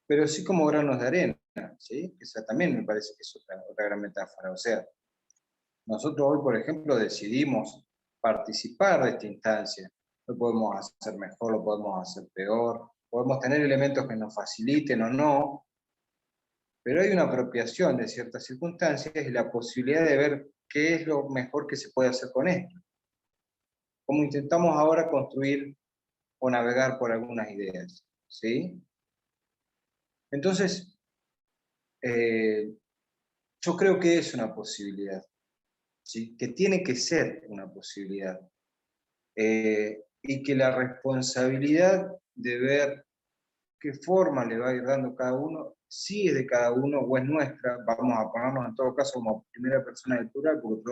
pero sí como granos de arena, ¿sí? Esa también me parece que es otra gran metáfora. O sea, nosotros hoy, por ejemplo, decidimos participar de esta instancia. Lo podemos hacer mejor, lo podemos hacer peor, podemos tener elementos que nos faciliten o no, pero hay una apropiación de ciertas circunstancias y la posibilidad de ver qué es lo mejor que se puede hacer con esto. Como intentamos ahora construir o navegar por algunas ideas, ¿sí? Entonces, yo creo que es una posibilidad, ¿sí? Que tiene que ser una posibilidad. y que la responsabilidad de ver qué forma le va a ir dando cada uno, si es de cada uno o es nuestra, vamos a ponernos en todo caso como primera persona del plural, porque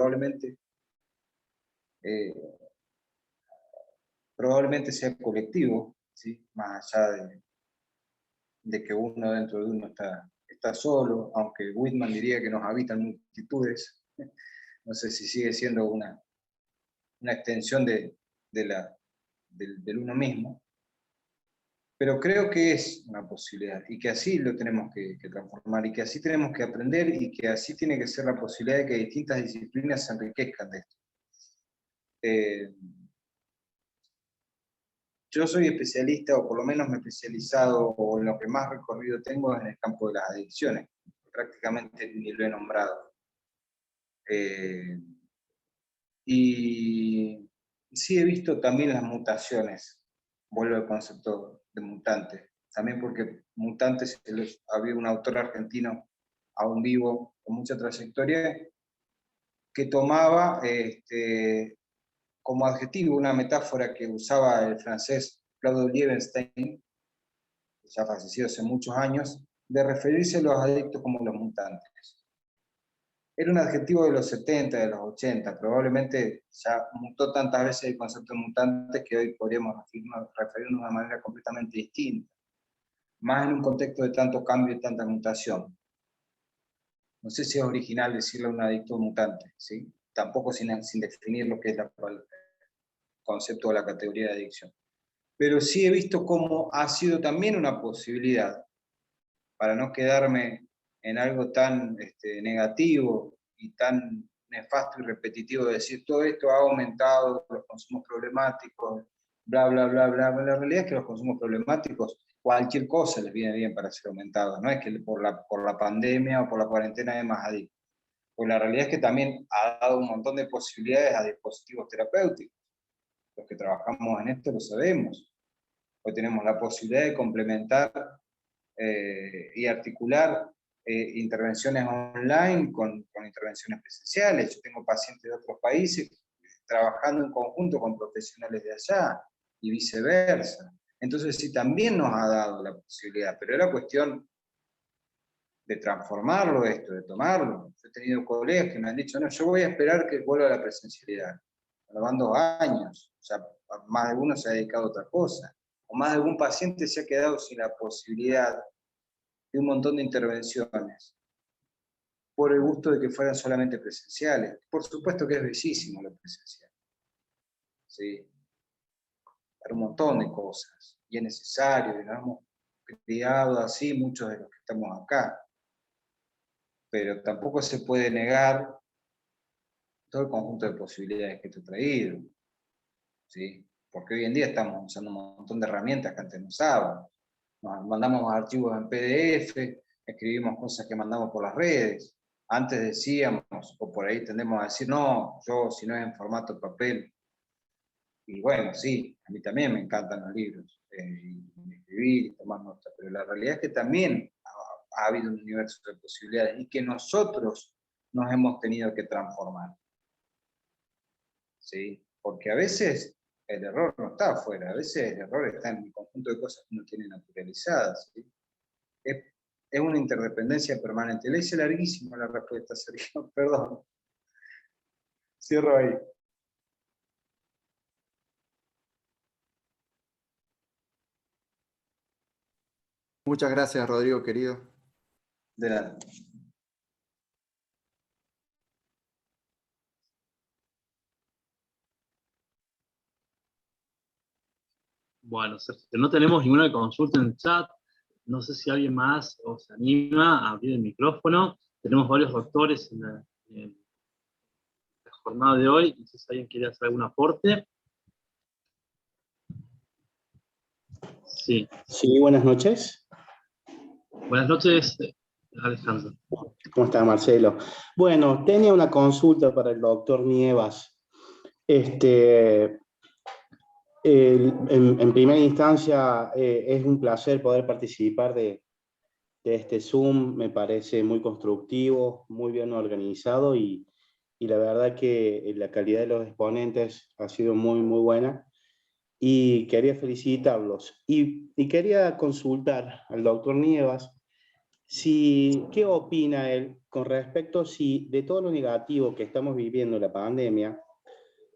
probablemente sea colectivo, ¿sí? Más allá de que uno dentro de uno está solo, aunque Whitman diría que nos habitan multitudes, no sé si sigue siendo una extensión del uno mismo, pero creo que es una posibilidad, y que así lo tenemos que transformar, y que así tenemos que aprender, y que así tiene que ser la posibilidad de que distintas disciplinas se enriquezcan de esto. Yo soy especialista, o por lo menos me he especializado, o en lo que más recorrido tengo es en el campo de las adicciones. Prácticamente ni lo he nombrado. Y sí he visto también las mutaciones. Vuelvo al concepto de mutante. También porque mutantes, había un autor argentino, aún vivo, con mucha trayectoria, que tomaba como adjetivo una metáfora que usaba el francés Claude Liebenstein, ya fallecido hace muchos años, de referirse a los adictos como los mutantes. Era un adjetivo de los 70, de los 80, probablemente ya mutó tantas veces el concepto de mutantes que hoy podríamos referirnos de una manera completamente distinta, más en un contexto de tanto cambio y tanta mutación. No sé si es original decirle a un adicto mutante, ¿sí? Tampoco sin definir lo que es el concepto de la categoría de adicción. Pero sí he visto cómo ha sido también una posibilidad, para no quedarme en algo tan negativo y tan nefasto y repetitivo de decir todo esto ha aumentado los consumos problemáticos, bla, bla, bla, bla. La realidad es que los consumos problemáticos, cualquier cosa les viene bien para ser aumentados, no es que por la pandemia o por la cuarentena hay más adictos. Pues la realidad es que también ha dado un montón de posibilidades a dispositivos terapéuticos. Los que trabajamos en esto lo sabemos. Hoy tenemos la posibilidad de complementar y articular intervenciones online con intervenciones presenciales. Yo tengo pacientes de otros países trabajando en conjunto con profesionales de allá y viceversa. Entonces sí, también nos ha dado la posibilidad, pero era cuestión de transformarlo esto, de tomarlo. Yo he tenido colegas que me han dicho, no, yo voy a esperar que vuelva a la presencialidad. Van 2 años, o sea, más de uno se ha dedicado a otra cosa, o más de algún paciente se ha quedado sin la posibilidad de un montón de intervenciones, por el gusto de que fueran solamente presenciales. Por supuesto que es bellísimo lo presencial, ¿sí? Para un montón de cosas, y es necesario, y nos hemos criado así muchos de los que estamos acá, pero tampoco se puede negar todo el conjunto de posibilidades que te he traído, ¿sí? Porque hoy en día estamos usando un montón de herramientas que antes no usábamos. Nos mandamos archivos en PDF, escribimos cosas que mandamos por las redes. Antes decíamos, o por ahí tendemos a decir, no, yo si no es en formato papel. Y bueno, sí, a mí también me encantan los libros, y escribir y tomar notas, pero la realidad es que también ha habido un universo de posibilidades y que nosotros nos hemos tenido que transformar. ¿Sí? Porque a veces el error no está afuera, a veces el error está en un conjunto de cosas que uno tiene naturalizadas, ¿sí? Es una interdependencia permanente. Le hice larguísima la respuesta, Sergio, perdón. Cierro ahí. Muchas gracias, Rodrigo, querido. De nada. Bueno, Sergio, no tenemos ninguna consulta en el chat. No sé si alguien más os anima a abrir el micrófono. Tenemos varios doctores en la jornada de hoy. No sé si alguien quiere hacer algún aporte. Sí. Sí, buenas noches. Buenas noches, Alejandro. ¿Cómo está, Marcelo? Bueno, tenía una consulta para el doctor Nievas. En primera instancia, es un placer poder participar de este Zoom. Me parece muy constructivo, muy bien organizado y la verdad que la calidad de los exponentes ha sido muy, muy buena. y quería felicitarlos. Y quería consultar al doctor Nievas qué opina él con respecto de todo lo negativo que estamos viviendo en la pandemia,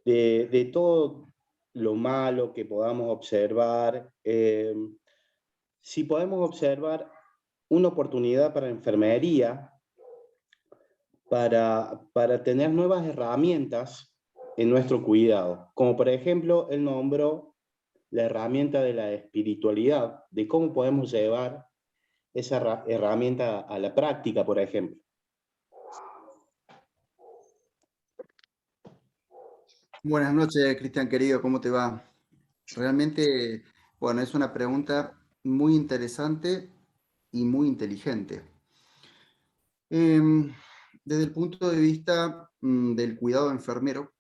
de todo lo malo que podamos observar, si podemos observar una oportunidad para la enfermería, para tener nuevas herramientas en nuestro cuidado. Como por ejemplo, él nombró la herramienta de la espiritualidad, de cómo podemos llevar esa herramienta a la práctica, por ejemplo. Buenas noches, Cristian querido, ¿cómo te va? Realmente, bueno, es una pregunta muy interesante y muy inteligente. Desde el punto de vista del cuidado enfermero,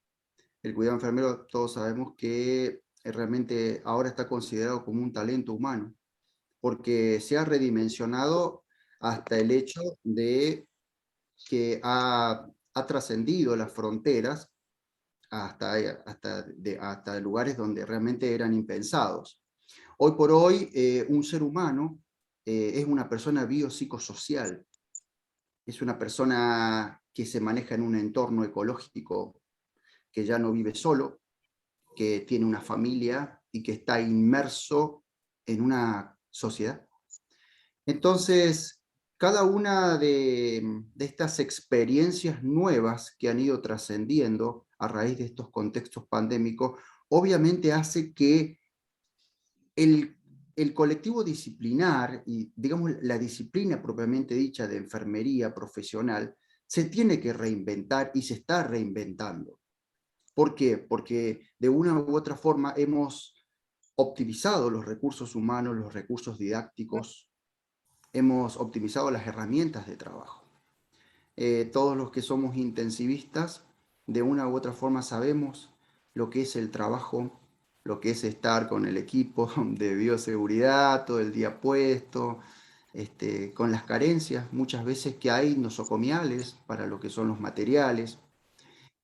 el cuidado enfermero todos sabemos que realmente ahora está considerado como un talento humano, porque se ha redimensionado hasta el hecho de que ha trascendido las fronteras hasta lugares donde realmente eran impensados. Hoy por hoy, un ser humano es una persona biopsicosocial, es una persona que se maneja en un entorno ecológico, que ya no vive solo, que tiene una familia y que está inmerso en una sociedad. Entonces, cada una de estas experiencias nuevas que han ido trascendiendo a raíz de estos contextos pandémicos, obviamente hace que el colectivo disciplinar y, digamos, la disciplina propiamente dicha de enfermería profesional se tiene que reinventar y se está reinventando. ¿Por qué? Porque de una u otra forma hemos optimizado los recursos humanos, los recursos didácticos, hemos optimizado las herramientas de trabajo. Todos los que somos intensivistas, de una u otra forma sabemos lo que es el trabajo, lo que es estar con el equipo de bioseguridad todo el día puesto, con las carencias muchas veces que hay nosocomiales para lo que son los materiales.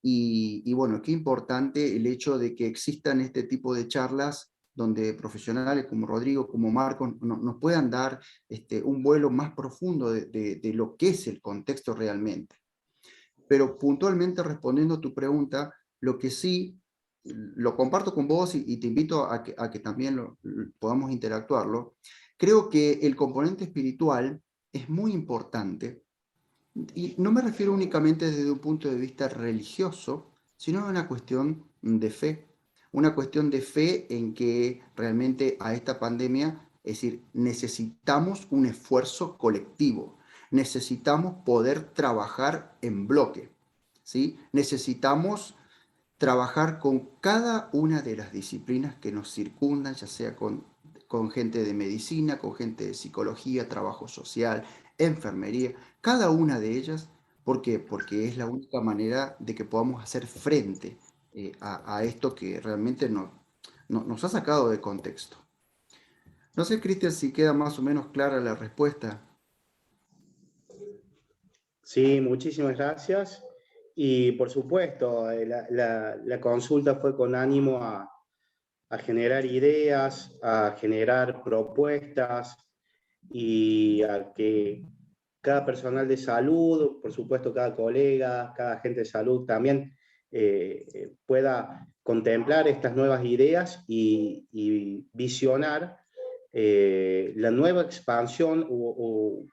Y bueno, qué importante el hecho de que existan este tipo de charlas donde profesionales como Rodrigo, como Marco, nos puedan dar un vuelo más profundo de lo que es el contexto realmente. Pero puntualmente respondiendo a tu pregunta, lo que sí, lo comparto con vos y te invito a que también podamos interactuarlo, creo que el componente espiritual es muy importante. Y no me refiero únicamente desde un punto de vista religioso, sino a una cuestión de fe. Una cuestión de fe en que realmente a esta pandemia, es decir, necesitamos un esfuerzo colectivo, necesitamos poder trabajar en bloque, ¿sí? Necesitamos trabajar con cada una de las disciplinas que nos circundan, ya sea con gente de medicina, con gente de psicología, trabajo social, enfermería, cada una de ellas. ¿Por qué? Porque es la única manera de que podamos hacer frente a esto que realmente nos ha sacado de contexto. No sé, Cristian, si queda más o menos clara la respuesta. Sí, muchísimas gracias. Y por supuesto, la consulta fue con ánimo a generar ideas, a generar propuestas y a que cada personal de salud, por supuesto cada colega, cada agente de salud también pueda contemplar estas nuevas ideas y visionar la nueva expansión o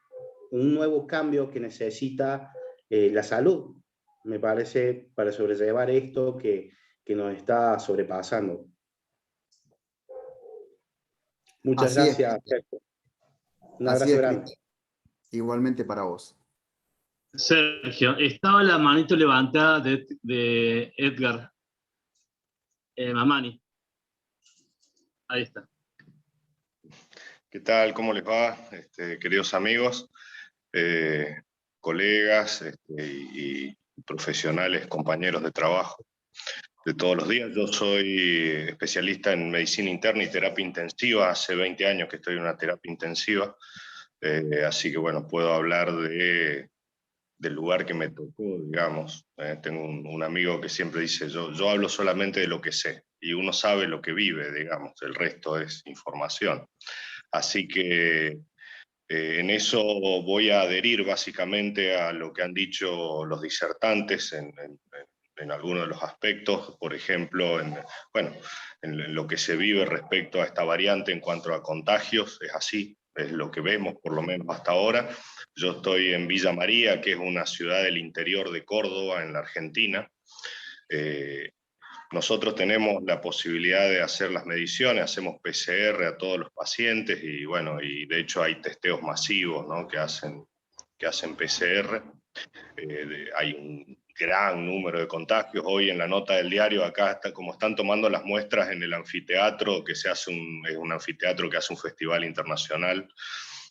un nuevo cambio que necesita la salud, me parece, para sobrellevar esto que nos está sobrepasando. Muchas Así es, gracias, Sergio. Un así abrazo es, grande. Cristian. Igualmente para vos. Sergio, estaba la manito levantada de Edgar Mamani. Ahí está. ¿Qué tal? ¿Cómo les va? Queridos amigos, colegas y profesionales, compañeros de trabajo de todos los días. Yo soy especialista en medicina interna y terapia intensiva. Hace 20 años que estoy en una terapia intensiva. Así que bueno, puedo hablar de del lugar que me tocó, digamos. Tengo un amigo que siempre dice, yo hablo solamente de lo que sé, y uno sabe lo que vive, digamos, el resto es información. Así que en eso voy a adherir básicamente a lo que han dicho los disertantes en algunos de los aspectos, por ejemplo, en lo que se vive respecto a esta variante en cuanto a contagios, es así, es lo que vemos por lo menos hasta ahora. Yo estoy en Villa María, que es una ciudad del interior de Córdoba, en la Argentina. Nosotros tenemos la posibilidad de hacer las mediciones, hacemos PCR a todos los pacientes y bueno, y de hecho hay testeos masivos, ¿no?, que hacen PCR. Hay un gran número de contagios. Hoy en la nota del diario, acá como están tomando las muestras en el anfiteatro, que es un anfiteatro que hace un festival internacional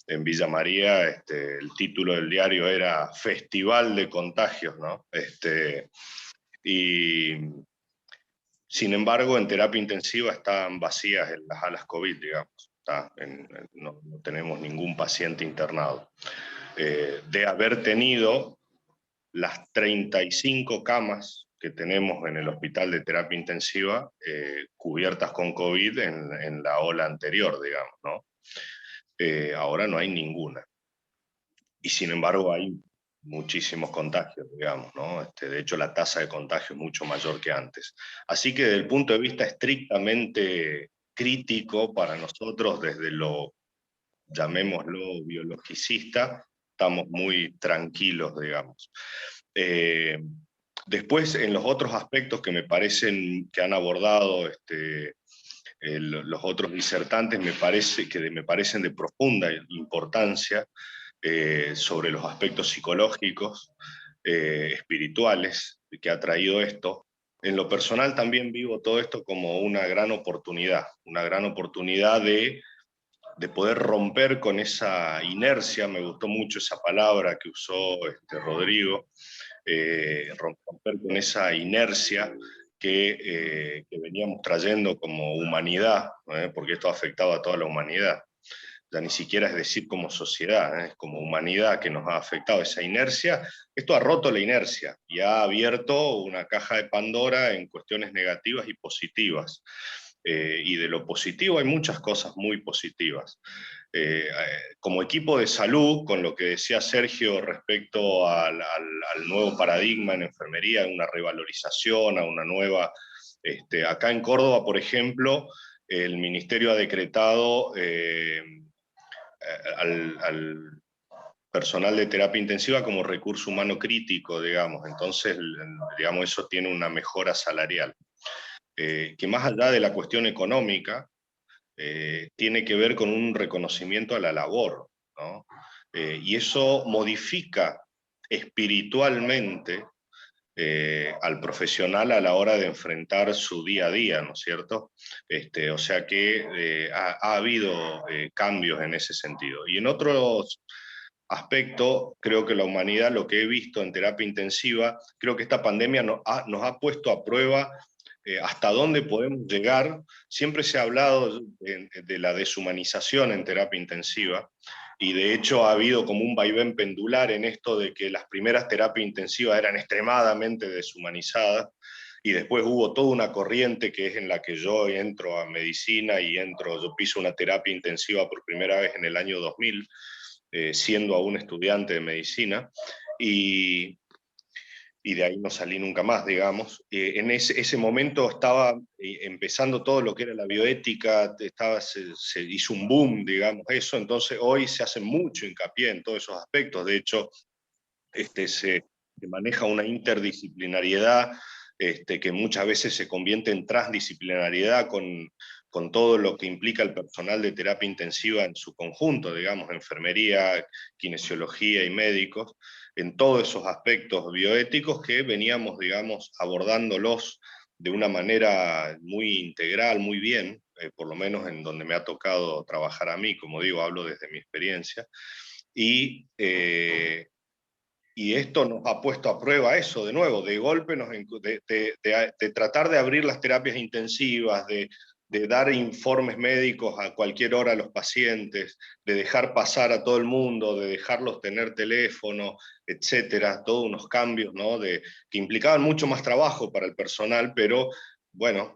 en Villa María, el título del diario era Festival de Contagios, ¿no? Y sin embargo, en terapia intensiva están vacías en las alas COVID, digamos. No tenemos ningún paciente internado. De haber tenido las 35 camas que tenemos en el hospital de terapia intensiva cubiertas con COVID en la ola anterior, digamos, ¿no? Ahora no hay ninguna. Y sin embargo hay muchísimos contagios, digamos, ¿no? De hecho, la tasa de contagio es mucho mayor que antes. Así que desde el punto de vista estrictamente crítico para nosotros, desde lo, llamémoslo, biologicista, estamos muy tranquilos, digamos. Después, en los otros aspectos que me parecen que han abordado los otros disertantes, me parecen de profunda importancia, sobre los aspectos psicológicos, espirituales, que ha traído esto. En lo personal también vivo todo esto como una gran oportunidad de poder romper con esa inercia. Me gustó mucho esa palabra que usó Rodrigo, romper con esa inercia que veníamos trayendo como humanidad, porque esto ha afectado a toda la humanidad. Ya ni siquiera es decir como sociedad, es como humanidad que nos ha afectado esa inercia. Esto ha roto la inercia y ha abierto una caja de Pandora en cuestiones negativas y positivas. Y de lo positivo hay muchas cosas muy positivas. Como equipo de salud, con lo que decía Sergio respecto al nuevo paradigma en enfermería, una revalorización, a una nueva... acá en Córdoba, por ejemplo, el Ministerio ha decretado al personal de terapia intensiva como recurso humano crítico, digamos. Entonces, digamos, eso tiene una mejora salarial. Que más allá de la cuestión económica, tiene que ver con un reconocimiento a la labor, ¿no? Y eso modifica espiritualmente al profesional a la hora de enfrentar su día a día, ¿no es cierto? O sea que ha habido cambios en ese sentido. Y en otros aspectos, creo que la humanidad, lo que he visto en terapia intensiva, creo que esta pandemia nos ha puesto a prueba hasta dónde podemos llegar. Siempre se ha hablado de la deshumanización en terapia intensiva, y de hecho ha habido como un vaivén pendular en esto de que las primeras terapias intensivas eran extremadamente deshumanizadas, y después hubo toda una corriente que es en la que yo entro a medicina y yo piso una terapia intensiva por primera vez en el año 2000, siendo aún estudiante de medicina, y de ahí no salí nunca más, digamos. En ese momento estaba empezando todo lo que era la bioética, se hizo un boom, digamos, eso. Entonces hoy se hace mucho hincapié en todos esos aspectos. De hecho, se maneja una interdisciplinariedad que muchas veces se convierte en transdisciplinariedad con todo lo que implica el personal de terapia intensiva en su conjunto, digamos, enfermería, kinesiología y médicos, en todos esos aspectos bioéticos que veníamos, digamos, abordándolos de una manera muy integral, muy bien, por lo menos en donde me ha tocado trabajar a mí, como digo, hablo desde mi experiencia, y esto nos ha puesto a prueba eso, de nuevo, de golpe, de tratar de abrir las terapias intensivas, de de dar informes médicos a cualquier hora a los pacientes, de dejar pasar a todo el mundo, de dejarlos tener teléfono, etcétera, todos unos cambios, ¿no? Que implicaban mucho más trabajo para el personal, pero bueno,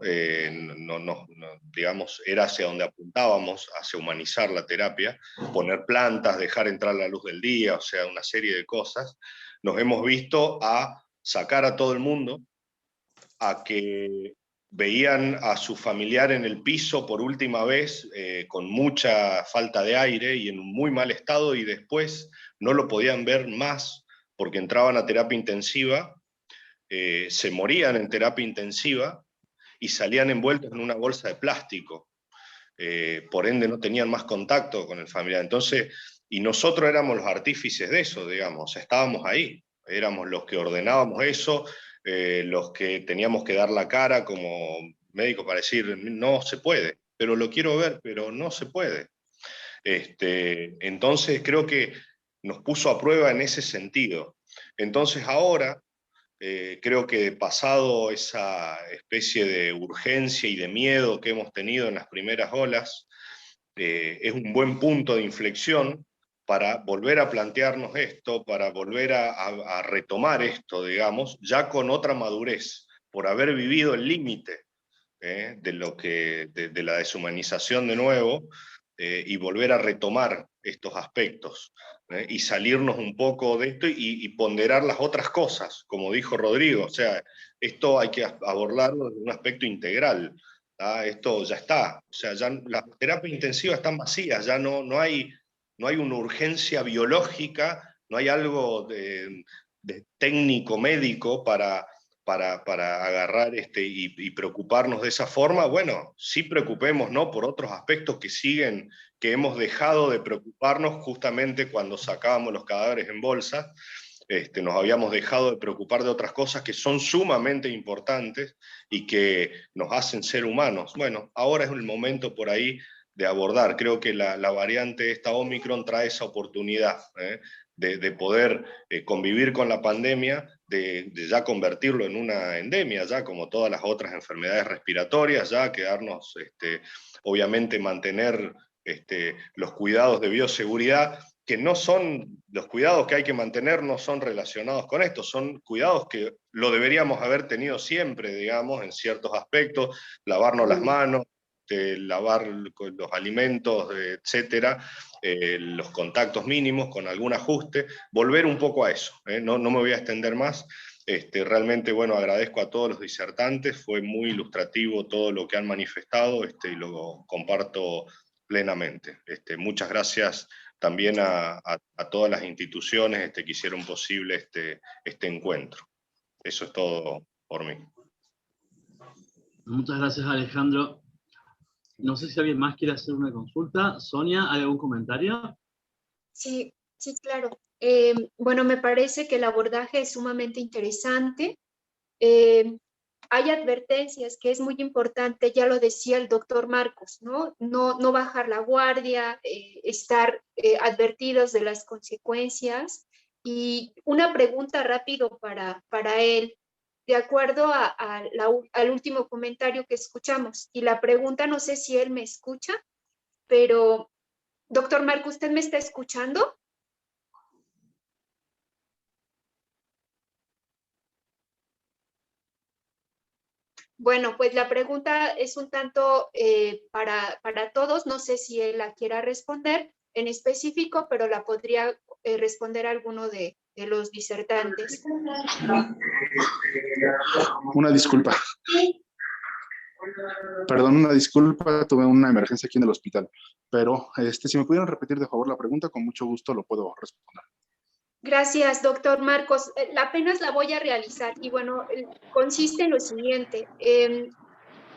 digamos, era hacia donde apuntábamos, hacia humanizar la terapia, poner plantas, dejar entrar la luz del día, o sea, una serie de cosas. Nos hemos visto a sacar a todo el mundo, a que veían a su familiar en el piso por última vez, con mucha falta de aire y en un muy mal estado, y después no lo podían ver más porque entraban a terapia intensiva, se morían en terapia intensiva y salían envueltos en una bolsa de plástico. Por ende no tenían más contacto con el familiar. Entonces, y nosotros éramos los artífices de eso, digamos, estábamos ahí, éramos los que ordenábamos eso, los que teníamos que dar la cara como médicos para decir, no se puede, pero lo quiero ver, pero no se puede. Entonces creo que nos puso a prueba en ese sentido. Entonces ahora, creo que pasado esa especie de urgencia y de miedo que hemos tenido en las primeras olas, es un buen punto de inflexión para volver a plantearnos esto, para volver a retomar esto, digamos, ya con otra madurez, por haber vivido el límite de la deshumanización de nuevo, y volver a retomar estos aspectos, y salirnos un poco de esto y ponderar las otras cosas, como dijo Rodrigo. O sea, esto hay que abordarlo desde un aspecto integral. Esto ya está, o sea, ya las terapias intensivas están vacías, ya no hay una urgencia biológica, no hay algo de técnico médico para agarrar y preocuparnos de esa forma. Bueno, sí preocupemos, ¿no?, por otros aspectos que hemos dejado de preocuparnos justamente cuando sacábamos los cadáveres en bolsa. Nos habíamos dejado de preocupar de otras cosas que son sumamente importantes y que nos hacen ser humanos. Bueno, ahora es el momento por ahí de abordar. Creo que la variante esta Omicron trae esa oportunidad, de poder convivir con la pandemia, de ya convertirlo en una endemia, ya como todas las otras enfermedades respiratorias, ya quedarnos, obviamente mantener los cuidados de bioseguridad, que no son, los cuidados que hay que mantener no son relacionados con esto, son cuidados que lo deberíamos haber tenido siempre, digamos, en ciertos aspectos, lavarnos las manos, lavar los alimentos, etcétera, los contactos mínimos con algún ajuste, volver un poco a eso, no me voy a extender más. Realmente, bueno, agradezco a todos los disertantes, fue muy ilustrativo todo lo que han manifestado, y lo comparto plenamente. Muchas gracias también a todas las instituciones que hicieron posible este encuentro. Eso es todo por mí. Muchas gracias, Alejandro. No sé si alguien más quiere hacer una consulta. Sonia, ¿hay algún comentario? Sí, sí, claro. Bueno, me parece que el abordaje es sumamente interesante. Hay advertencias que es muy importante, ya lo decía el doctor Marcos, ¿no? No bajar la guardia, estar advertidos de las consecuencias. Y una pregunta rápido para él, de acuerdo al último comentario que escuchamos. Y la pregunta, no sé si él me escucha, pero, doctor Marcos, ¿usted me está escuchando? Bueno, pues la pregunta es un tanto para todos, no sé si él la quiera responder en específico, pero la podría responder alguno de los disertantes. Una disculpa. Perdón, una disculpa, tuve una emergencia aquí en el hospital, pero si me pudieran repetir de favor la pregunta, con mucho gusto lo puedo responder. Gracias, doctor Marcos. Apenas la voy a realizar y bueno, consiste en lo siguiente.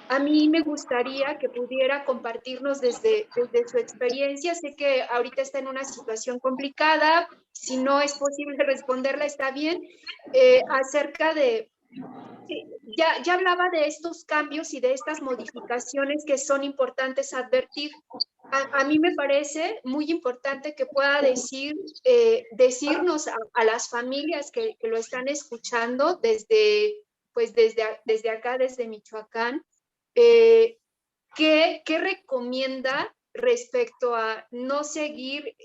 A mí me gustaría que pudiera compartirnos desde su experiencia. Sé que ahorita está en una situación complicada, si no es posible responderla está bien, acerca de, ya hablaba de estos cambios y de estas modificaciones que son importantes advertir. A mí me parece muy importante que pueda decirnos a las familias que lo están escuchando desde acá, desde Michoacán, ¿qué recomienda respecto a no seguir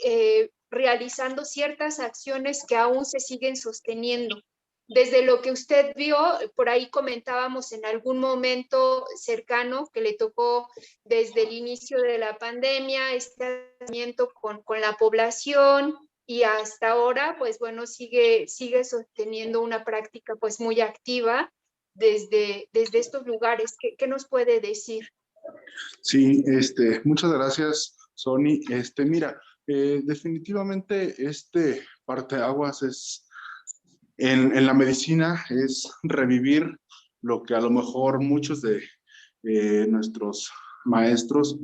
realizando ciertas acciones que aún se siguen sosteniendo? Desde lo que usted vio, por ahí comentábamos en algún momento cercano que le tocó desde el inicio de la pandemia, este tratamiento con la población, y hasta ahora, pues bueno, sigue sosteniendo una práctica pues muy activa desde estos lugares. ¿Qué nos puede decir? Sí, muchas gracias, Sony. Mira, definitivamente parteaguas es, en la medicina, es revivir lo que a lo mejor muchos de nuestros maestros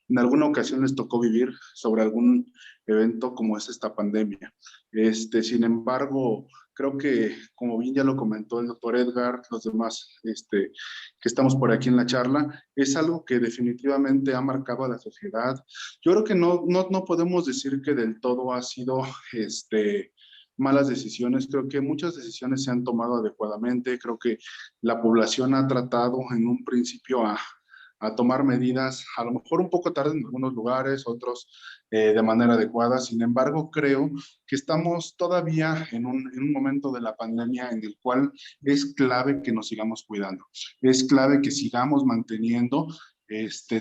en alguna ocasión les tocó vivir sobre algún evento como es esta pandemia. Sin embargo, creo que, como bien ya lo comentó el doctor Edgar, los demás que estamos por aquí en la charla, es algo que definitivamente ha marcado a la sociedad. Yo creo que no podemos decir que del todo ha sido malas decisiones. Creo que muchas decisiones se han tomado adecuadamente. Creo que la población ha tratado en un principio a tomar medidas, a lo mejor un poco tarde en algunos lugares, otros de manera adecuada. Sin embargo, creo que estamos todavía en un momento de la pandemia en el cual es clave que nos sigamos cuidando. Es clave que sigamos manteniendo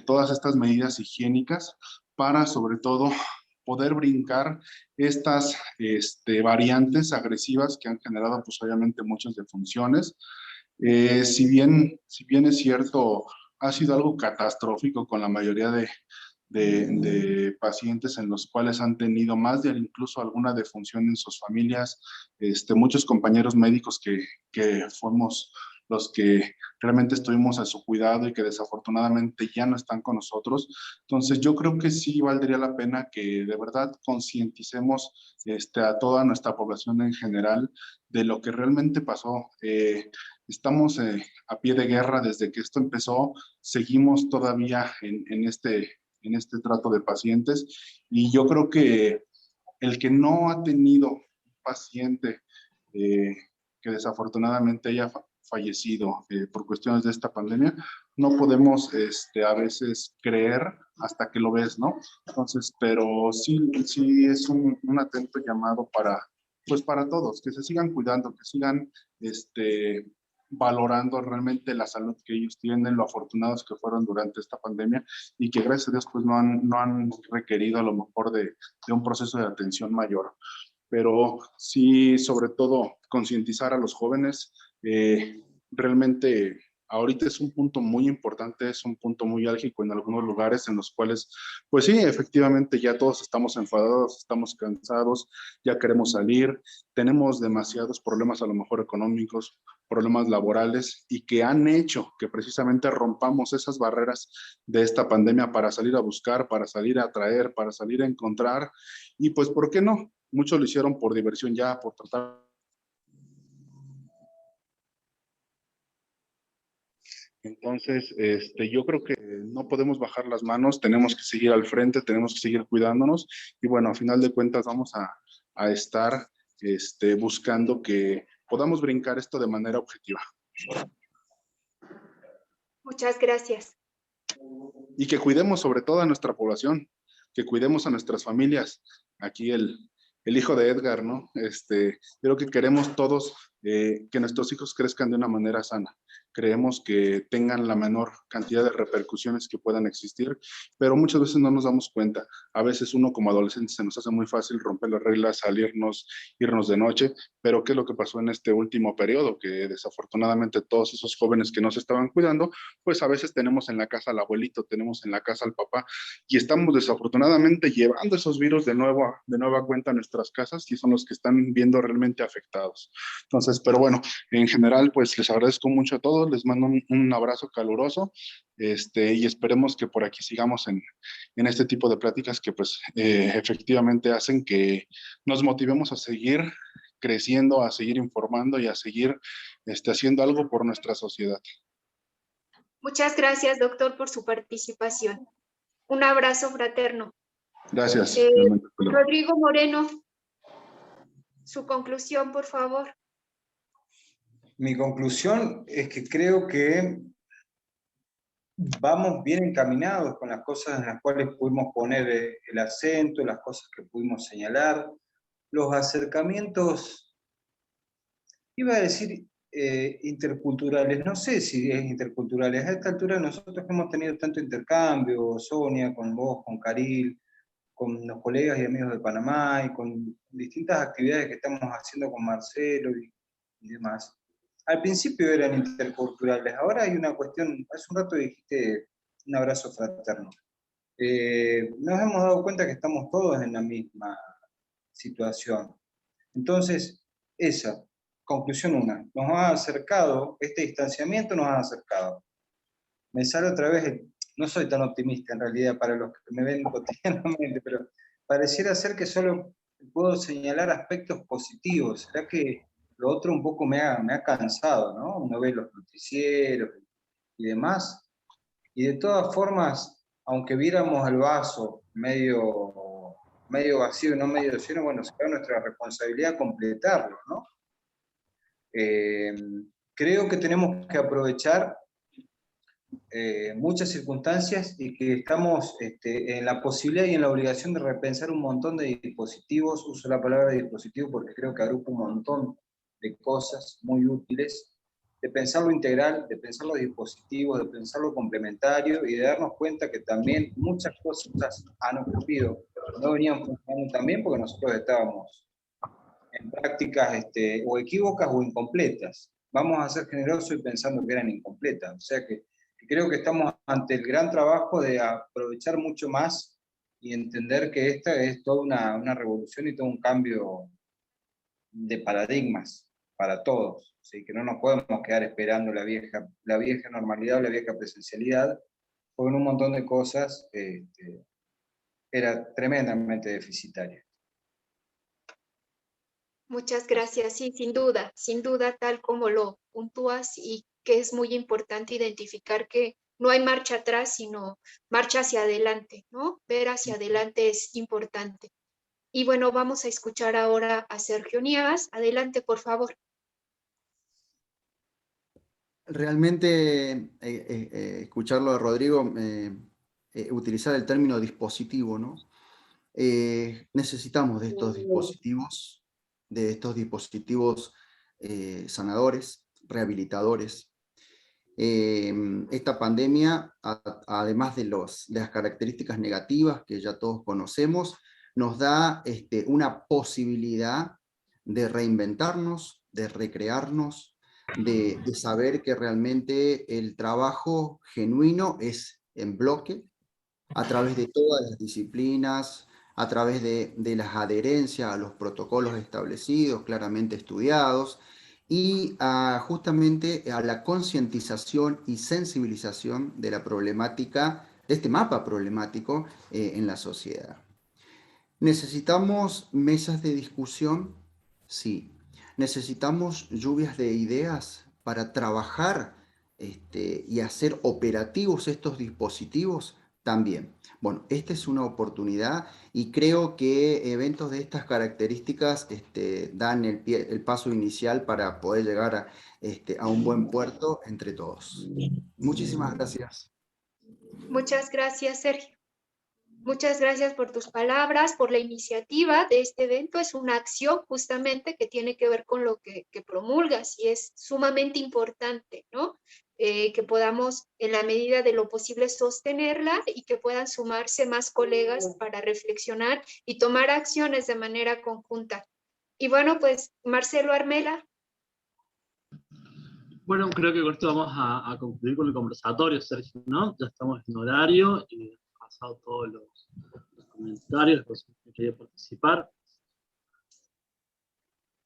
todas estas medidas higiénicas para, sobre todo, poder brincar estas variantes agresivas que han generado, pues obviamente, muchas defunciones. Si bien es cierto, ha sido algo catastrófico con la mayoría de pacientes en los cuales han tenido más de incluso alguna defunción en sus familias, muchos compañeros médicos que fuimos los que realmente estuvimos a su cuidado y que desafortunadamente ya no están con nosotros. Entonces yo creo que sí valdría la pena que de verdad concienticemos a toda nuestra población en general de lo que realmente pasó. Estamos a pie de guerra desde que esto empezó, seguimos todavía en este trato de pacientes, y yo creo que el que no ha tenido un paciente que desafortunadamente haya fallecido por cuestiones de esta pandemia, no podemos a veces creer hasta que lo ves, ¿no? Entonces, pero sí es un atento llamado pues para todos, que se sigan cuidando, que sigan valorando realmente la salud que ellos tienen, lo afortunados que fueron durante esta pandemia, y que gracias a Dios pues no han requerido a lo mejor de un proceso de atención mayor. Pero sí, sobre todo, concientizar a los jóvenes. Realmente ahorita es un punto muy importante, es un punto muy álgico en algunos lugares en los cuales, pues sí, efectivamente ya todos estamos enfadados, estamos cansados, ya queremos salir, tenemos demasiados problemas a lo mejor económicos, problemas laborales, y que han hecho que precisamente rompamos esas barreras de esta pandemia para salir a buscar, para salir a atraer, para salir a encontrar. Y pues, ¿por qué no? Muchos lo hicieron por diversión ya, por tratar. Entonces, yo creo que no podemos bajar las manos, tenemos que seguir al frente, tenemos que seguir cuidándonos, y bueno, a final de cuentas vamos a estar buscando que podamos brincar esto de manera objetiva. Muchas gracias. Y que cuidemos sobre todo a nuestra población, que cuidemos a nuestras familias. Aquí el hijo de Edgar, ¿no? Creo que queremos todos que nuestros hijos crezcan de una manera sana. Creemos que tengan la menor cantidad de repercusiones que puedan existir, pero muchas veces no nos damos cuenta. A veces uno como adolescente se nos hace muy fácil romper las reglas, salirnos, irnos de noche, pero ¿qué es lo que pasó en este último periodo? Que desafortunadamente todos esos jóvenes que no se estaban cuidando, pues a veces tenemos en la casa al abuelito, tenemos en la casa al papá, y estamos desafortunadamente llevando esos virus de nueva cuenta a nuestras casas, y son los que están viendo realmente afectados. Entonces, pero bueno, en general, pues les agradezco mucho a todos, les mando un abrazo caluroso, y esperemos que por aquí sigamos en este tipo de pláticas que pues efectivamente hacen que nos motivemos a seguir creciendo, a seguir informando y a seguir haciendo algo por nuestra sociedad. Muchas gracias, doctor, por su participación. Un abrazo fraterno. Gracias. Rodrigo Moreno, su conclusión, por favor. Mi conclusión es que creo que vamos bien encaminados con las cosas en las cuales pudimos poner el acento, las cosas que pudimos señalar, los acercamientos, iba a decir interculturales, no sé si es interculturales, a esta altura nosotros hemos tenido tanto intercambio, Sonia, con vos, con Caril, con los colegas y amigos de Panamá, y con distintas actividades que estamos haciendo con Marcelo y demás. Al principio eran interculturales, ahora hay una cuestión, hace un rato dijiste un abrazo fraterno. Nos hemos dado cuenta que estamos todos en la misma situación. Entonces, esa, conclusión una, nos ha acercado, este distanciamiento nos ha acercado. Me sale otra vez, no soy tan optimista en realidad para los que me ven cotidianamente, pero pareciera ser que solo puedo señalar aspectos positivos. ¿Será que lo otro un poco me ha cansado, ¿no? Uno ve los noticieros y demás, y de todas formas, aunque viéramos el vaso medio vacío y no medio lleno, bueno, será nuestra responsabilidad completarlo, ¿no? Creo que tenemos que aprovechar muchas circunstancias y que estamos en la posibilidad y en la obligación de repensar un montón de dispositivos. Uso la palabra dispositivo porque creo que agrupa un montón de cosas muy útiles, de pensar lo integral, de pensar los dispositivos, de pensar lo complementario y de darnos cuenta que también muchas cosas han ocurrido, no venían funcionando tan bien porque nosotros estábamos en prácticas o equívocas o incompletas. Vamos a ser generosos y pensando que eran incompletas. O sea que creo que estamos ante el gran trabajo de aprovechar mucho más y entender que esta es toda una revolución y todo un cambio de paradigmas para todos. Así que no nos podemos quedar esperando la vieja normalidad o la vieja presencialidad, porque en un montón de cosas era tremendamente deficitaria. Muchas gracias. Sí, sin duda, tal como lo puntúas, y que es muy importante identificar que no hay marcha atrás, sino marcha hacia adelante, ¿no? Ver hacia adelante es importante. Y bueno, vamos a escuchar ahora a Sergio Nievas. Adelante, por favor. Realmente escucharlo de Rodrigo, utilizar el término dispositivo, ¿no? Necesitamos de estos dispositivos sanadores, rehabilitadores. Esta pandemia, además de las características negativas que ya todos conocemos, nos da una posibilidad de reinventarnos, de recrearnos, de saber que realmente el trabajo genuino es en bloque, a través de todas las disciplinas, a través de las adherencias a los protocolos establecidos, claramente estudiados, y justamente a la concientización y sensibilización de la problemática, de este mapa problemático en la sociedad. ¿Necesitamos mesas de discusión? Sí. ¿Necesitamos lluvias de ideas para trabajar y hacer operativos estos dispositivos? También. Bueno, esta es una oportunidad y creo que eventos de estas características dan el paso inicial para poder llegar a un buen puerto entre todos. Muchísimas gracias. Muchas gracias, Sergio. Muchas gracias por tus palabras, por la iniciativa de este evento. Es una acción justamente que tiene que ver con lo que promulgas y es sumamente importante, ¿no? Que podamos, en la medida de lo posible, sostenerla y que puedan sumarse más colegas para reflexionar y tomar acciones de manera conjunta. Y bueno, pues, Marcelo Armela. Bueno, creo que con esto vamos a concluir con el conversatorio, Sergio, ¿no? Ya estamos en horario y han pasado todos los comentarios, los que querían participar.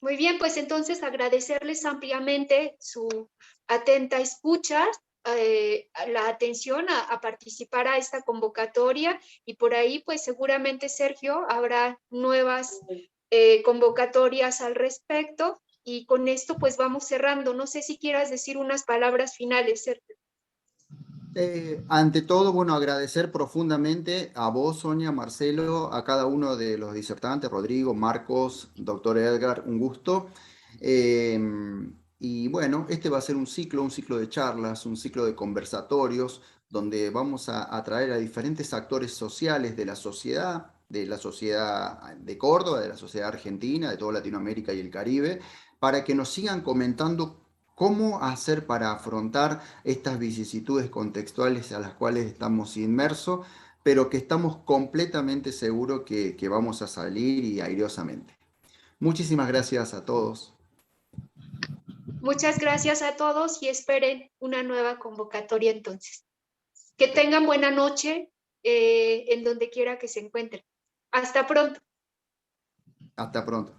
Muy bien, pues entonces agradecerles ampliamente su atenta escucha, la atención a participar a esta convocatoria, y por ahí pues seguramente, Sergio, habrá nuevas convocatorias al respecto, y con esto pues vamos cerrando. No sé si quieras decir unas palabras finales, Sergio. Ante todo, bueno, agradecer profundamente a vos, Sonia, Marcelo, a cada uno de los disertantes, Rodrigo, Marcos, doctor Edgar, un gusto. Y bueno, este va a ser un ciclo de charlas, un ciclo de conversatorios, donde vamos a traer a diferentes actores sociales de la sociedad de Córdoba, de la sociedad argentina, de toda Latinoamérica y el Caribe, para que nos sigan comentando cómo hacer para afrontar estas vicisitudes contextuales a las cuales estamos inmersos, pero que estamos completamente seguros que vamos a salir y airosamente. Muchísimas gracias a todos. Muchas gracias a todos y esperen una nueva convocatoria entonces. Que tengan buena noche en donde quiera que se encuentren. Hasta pronto. Hasta pronto.